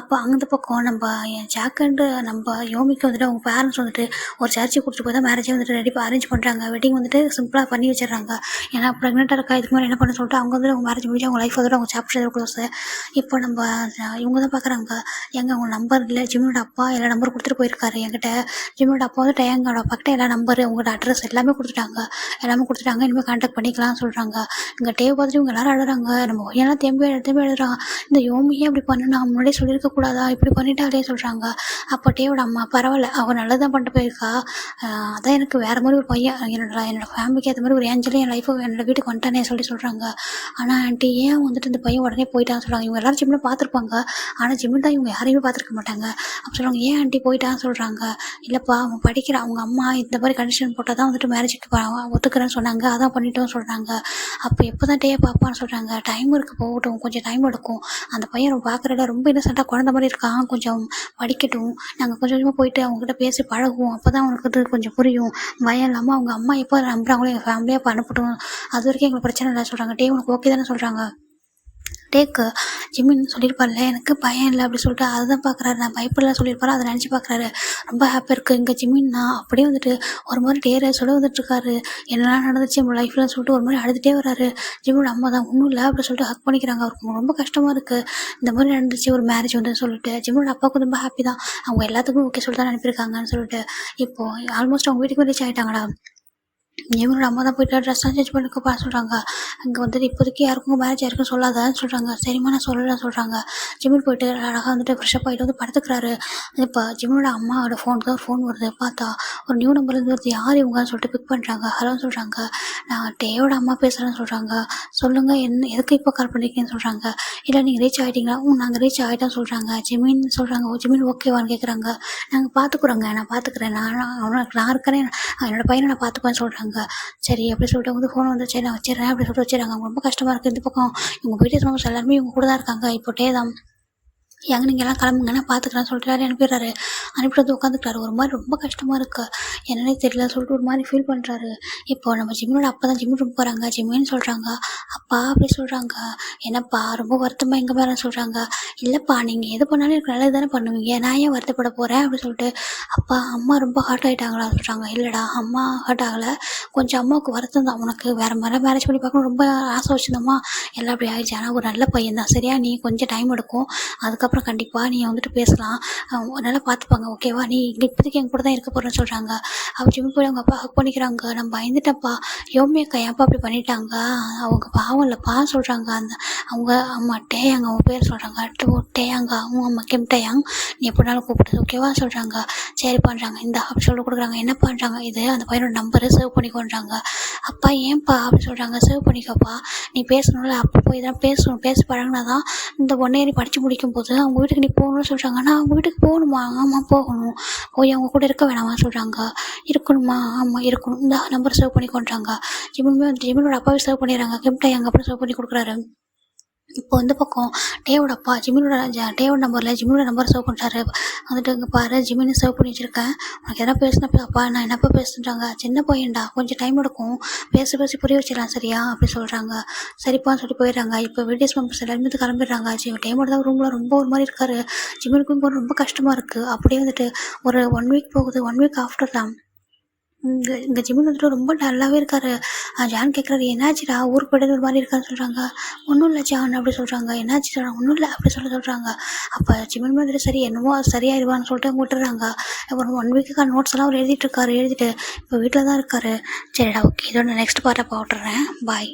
அப்போ அந்த பக்கம் நம்ம ஜாக்கண்டு நம்ம யோமிக்கு வந்துட்டு அவங்க பேரண்ட்ஸ் வந்துட்டு ஒரு சர்ச்சுக்கு கூப்பிட்டு போய் தான் மேரேஜே வந்துட்டு அரேஞ்ச் பண்ணுறாங்க. வெட்டிங் வந்துட்டு சிம்பிளாக பண்ணி வச்சிடுறாங்க. ஏன்னா ப்ரெக்னெண்ட்டாக இருக்கா இதுக்கு மேலே என்ன பண்ண சொல்லிட்டு அவங்க வந்துட்டு அவங்க மேரேஜ் முடிஞ்சு அவங்க லைஃப் வந்துட்டு அவங்க சாப்பிட்டு க்ளோஸ். இப்போ இப்போ நம்ம இவங்க தான் பார்க்குறாங்க. ஏங்க உங்கள் நம்பர் இல்லை, ஜிம்மியோட அப்பா எல்லா நம்பர் கொடுத்துட்டு போயிருக்காரு என்கிட்ட. ஜிம்மியோட அப்பா வந்து டேங்கோட அப்பாக்கிட்ட எல்லா நம்பரு உங்களோட அட்ரஸ் எல்லாமே கொடுத்துட்டாங்க. இனிமேல் கான்டாக்ட் பண்ணிக்கலாம்னு சொல்கிறாங்க. இங்கே டேவை பார்த்துட்டு இவங்க எல்லாரும் அழுறாங்க. நம்ம பையன்லாம் திரும்பி எழுதுறான். இந்த யோமியே இப்படி பண்ணுனா முன்னாடியே சொல்லியிருக்க கூடாதா, இப்படி பண்ணிட்டாலே சொல்கிறாங்க. அப்போ டேவோட அம்மா பரவாயில்ல, அவள் நல்லதான் பண்ணிட்டு போயிருக்கா. அதான் எனக்கு வேறு மாதிரி ஒரு பையன் என்னோட ஃபேமிலிக்கு ஏற்ற மாதிரி ஒரு ஏஞ்சலும் என் லைஃபை என்னோட வீட்டுக்கு வந்துட்டானே சொல்கிறாங்க. ஆனால் ஆண்டி ஏன் வந்துட்டு இந்த பையன் உடனே போயிட்டான்னு சொல்கிறாங்க. இவங்க எல்லாரும் ஜிம்மில் பார்த்துருப்பாங்க, ஆனால் ஜிம்மில் தான் இவங்க யாரையுமே பார்த்துருக்க மாட்டாங்க. அப்போ சொல்லுவாங்க ஏன் ஆண்டி போயிட்டான்னு சொல்கிறாங்க. இல்லைப்பா அவன் படிக்கிறான், அவங்க அம்மா இந்த மாதிரி கண்டிஷன் போட்டால் தான் வந்துட்டு மேரேஜுக்கு ஒத்துக்கிறேன்னு சொன்னாங்க, அதான் பண்ணிட்டோன்னு சொல்கிறாங்க. அப்போ எப்போ தான் டே பார்ப்பான்னு சொல்கிறாங்க. டைம் இருக்குது, போகட்டும், கொஞ்சம் டைம் எடுக்கும். அந்த பையன் பார்க்குறத ரொம்ப இன்னசென்ட்டாக குழந்த மாதிரி இருக்கான், கொஞ்சம் படிக்கட்டும், நாங்கள் கொஞ்சம் கொஞ்சமாக போயிட்டு அவங்ககிட்ட பேசி பழகுவோம், அப்போ தான் அவனுக்கு இது கொஞ்சம் புரியும். பயம் இல்லாமல் அவங்க அம்மா எப்போ நம்புறாங்களோ எங்கள் ஃபேமிலியாக இப்போ அனுப்பட்டும், அது வரைக்கும் எங்களுக்கு பிரச்சனை இல்லை சொல்கிறாங்க. டே உனக்கு ஓகே தானே சொல்கிறாங்க. டேக்கு ஜிம்மின்னு சொல்லியிருப்பார்ல, எனக்கு பயம் இல்லை அப்படி சொல்லிட்டு அதுதான் பார்க்குறாரு. நான் பயப்படலாம் சொல்லியிருப்பாரு, அதை நினச்சி பார்க்குறாரு. ரொம்ப ஹாப்பியாக இருக்குது. இங்கே ஜிம்மின்னா அப்படியே வந்துட்டு ஒரு மாதிரி டேரை சொல்ல வந்துட்டுருக்காரு. என்னெல்லாம் நடந்துச்சு நம்ம லைஃப்பில் சொல்லிட்டு ஒரு மாதிரி அழுதுகிட்டே வராரு. ஜிம்மியோட அம்மா தான் ஒன்றும் இல்லை அப்படி சொல்லிட்டு ஹக் பண்ணிக்கிறாங்க. அவருக்கு ரொம்ப கஷ்டமாக இருக்குது, இந்த மாதிரி நடந்துச்சு ஒரு மேரேஜ் வந்து சொல்லிட்டு. ஜிம்மியோட அப்பாவுக்கு ரொம்ப ஹாப்பி தான், அவங்க எல்லாத்துக்கும் ஓகே சொல்லிட்டு தான் அனுப்பியிருக்காங்கன்னு சொல்லிட்டு. இப்போது ஆல்மோஸ்ட் அவங்க வீட்டுக்கு ரீச் ஆகிட்டாங்கடா. இவங்களோட அம்மா தான் போய்ட்டு ட்ரெஸ்லாம் சேஞ்ச் பண்ணிக்கப்பா சொல்கிறாங்க. அங்கே வந்துட்டு இப்போதைக்கு யாருக்கும் மேரேஜ் யாருக்கும் சொல்லாதான்னு சொல்கிறாங்க. சரிம்மா நான் சொல்லலை சொல்கிறாங்க. ஜிம்மில் போய்ட்டு அழகாக வந்துட்டு ஃப்ரெஷ்ஷப் ஆகிட்டு வந்து படுத்துக்கிறாரு. இப்போ ஜிம்மியோட அம்மாவோட ஃபோனுக்கு தான் ஃபோன் வருது. பார்த்தா ஒரு நியூ நம்பர்லேருந்து வருது. யார் இவங்கன்னு சொல்லிட்டு பிக் பண்ணுறாங்க. ஹலோன்னு சொல்கிறாங்க. நான் டேயோட அம்மா பேசுகிறேன்னு சொல்கிறாங்க. சொல்லுங்கள் என்ன எதுக்கு இப்போ கால் பண்ணியிருக்கேன்னு சொல்கிறாங்க. இல்லை நீங்கள் ரீச் ஆகிட்டீங்களா? நாங்கள் ரீச் ஆகிட்டோன்னு சொல்கிறாங்க. ஜிமின்னு சொல்கிறாங்க. ஜிமின் ஓகேவான்னு கேட்குறாங்க. நாங்கள் பார்த்துக்குறோங்க, நான் பார்த்துக்குறேன், நான் இருக்கிறேன், என்னோட பையனை நான் பார்த்துக்குவேன்னு சொல்கிறாங்க. சரி அப்படி சொல்லிட்டு வந்து ஃபோன் வந்து சரி நான் வச்சிடறேன் அப்படி சொல்லிட்டு வச்சிடறாங்க. அவங்க ரொம்ப கஷ்டமாக இருக்குது. இந்த பக்கம் இவங்க வீட்டு மெம்பர்ஸ் எல்லாருமே இவங்க கூட தான் இருக்காங்க. இப்போ டே தான் எங்கே நீங்கள் எல்லாம் கிளம்புங்க நான் பார்த்துக்கிறேன்னு சொல்லிட்டு அனுப்பிடுறாரு. அனுப்பிட்டு வந்து உட்காந்துக்கிறாரு. ஒரு மாதிரி ரொம்ப கஷ்டமாக இருக்குது, என்னன்னே தெரியல சொல்லிட்டு ஒரு மாதிரி ஃபீல் பண்ணுறாரு. இப்போ நம்ம ஜிம்மினோட அப்பா தான் ஜிம்மு ரூம் போகிறாங்க. ஜிம்மின்னு சொல்கிறாங்க. அப்பா அப்படி சொல்கிறாங்க. என்னப்பா ரொம்ப வருத்தமாக எங்கே மேலே சொல்கிறாங்க. இல்லைப்பா நீங்கள் எது பண்ணாலும் எனக்கு நல்லது தானே பண்ணுவீங்க, நான் ஏன் வருத்தப்பட போகிறேன் அப்படி சொல்லிட்டு. அப்பா அம்மா ரொம்ப ஹார்ட் ஆகிட்டாங்களா சொல்கிறாங்க. இல்லைடா அம்மா ஹார்ட் ஆகலை, கொஞ்சம் அம்மாவுக்கு வருத்தம் தான். உனக்கு வேறு மாதிரி மேரேஜ் பண்ணி பார்க்கணும் ரொம்ப ஆசை வச்சுருந்தோம்மா, எல்லாம் அப்படி ஆகிடுச்சு. ஆனால் ஒரு நல்ல பையன் தான் சரியா, நீ கொஞ்சம் டைம் எடுக்கும், அதுக்கப்புறம் கண்டிப்பாக நீ வந்துட்டு பேசலாம், நல்லா பார்த்துப்பாங்க ஓகேவா, நீ இங்கே இப்போதைக்கு என் கூட தான் இருக்க போகிறேன்னு சொல்கிறாங்க. அப்படி ஜிம்மி போய் அவங்க அப்பா ஹக் பண்ணிக்கிறாங்க. நான் பயந்துட்டப்பா, யோமி அக்கா ஏன்ப்பா அப்படி பண்ணிட்டாங்க, அவங்க பாவம் இல்லைப்பா சொல்கிறாங்க. அந்த அவங்க அம்மா டேயாங்க அவங்க பேர் சொல்கிறாங்க. டேயாங்க அவங்க அம்மா கிம் டேயாங், நீ எப்படினாலும் கூப்பிடுது ஓகேவா சொல்கிறாங்க. சரி பண்ணுறாங்க. இந்த அப்படி சொல்லி கொடுக்குறாங்க. என்ன பண்ணுறாங்க, இது அந்த பையனோட நம்பரு சேவ் பண்ணிக்கொண்டாங்க. அப்பா ஏன்ப்பா அப்படி சொல்கிறாங்க. சேவ் பண்ணிக்கப்பா, நீ பேசணும்ல, அப்போ போய் தான் பேசணும், பேசி பழகினா தான் இந்த ஒன்றே நீ படித்து முடிக்கும் போது அவங்க வீட்டுக்கு நீ போகணும்னு சொல்கிறாங்க. ஆனால் அவங்க வீட்டுக்கு போகணுமா? ஆமாம் போகணும். போய் அவங்க கூட இருக்க வேணாமா சொல்கிறாங்க. இருக்கணுமா? ஆமாம் இருக்கணும். இந்த நம்பர் சேவ் பண்ணி கொண்டாங்க. ஜிம்மினோட அப்பாவை சேவ் பண்ணிடுறாங்க. கிம்டை எங்கள் அப்புறம் சேவ் பண்ணி கொடுக்குறாரு. இப்போ இந்த பக்கம் டேவோட அப்பா டேவோட நம்பரில் ஜிம்மினோட நம்பர் சேவ் பண்ணுறாரு. வந்துட்டு இங்கே பாரு ஜிம்மின்னு சேவ் பண்ணி வச்சுருக்கேன், உனக்கு எதனா பேசினப்போ அப்பா நான் என்னப்பா பேசுன்றாங்க. சின்ன பையன்டா கொஞ்சம் டைம் எடுக்கும், பேசி புரிய வச்சிடலாம் சரியா அப்படி சொல்கிறாங்க. சரிப்பான்னு சொல்லி போயிடுறாங்க. இப்போ வீடியோஸ் மெம்பர்ஸ் எல்லாருமே கிளம்பிடுறாங்க. டைமோட தான் ரூமில் ரொம்ப ஒரு மாதிரி இருக்காரு. ஜிம்மினுக்கும் போக ரொம்ப கஷ்டமாக இருக்குது. அப்படியே வந்துட்டு ஒரு 1 வீக் போகுது. 1 வீக் ஆஃப்டர் தான் இங்கே ஜிம்மின் வந்துட்டு ரொம்ப டல்லாகவே இருக்காரு. ஜான் கேட்குறாரு என்னாச்சுடா ஊருக்கு போய்ட்டு ஒரு மாதிரி இருக்கான்னு சொல்கிறாங்க. ஒன்றும் இல்லை ஜான் அப்படி சொல்கிறாங்க. என்னாச்சு சொல்கிறாங்க. ஒன்றும் இல்லை அப்படி சொல்கிறாங்க. அப்போ ஜிம்மின் வந்துட்டு சரி என்னமோ சரியாயிடுவான்னு சொல்லிட்டு அவங்க விட்டுறாங்க. அப்புறம் 1 வீக்குக்கான நோட்ஸ் எல்லாம் அவர் எழுதிட்டு இப்போ வீட்டில் தான் இருக்காரு. சரிடா ஓகே, இதோட நெக்ஸ்ட் பார்ட்டை போட்டுறேன். பாய்.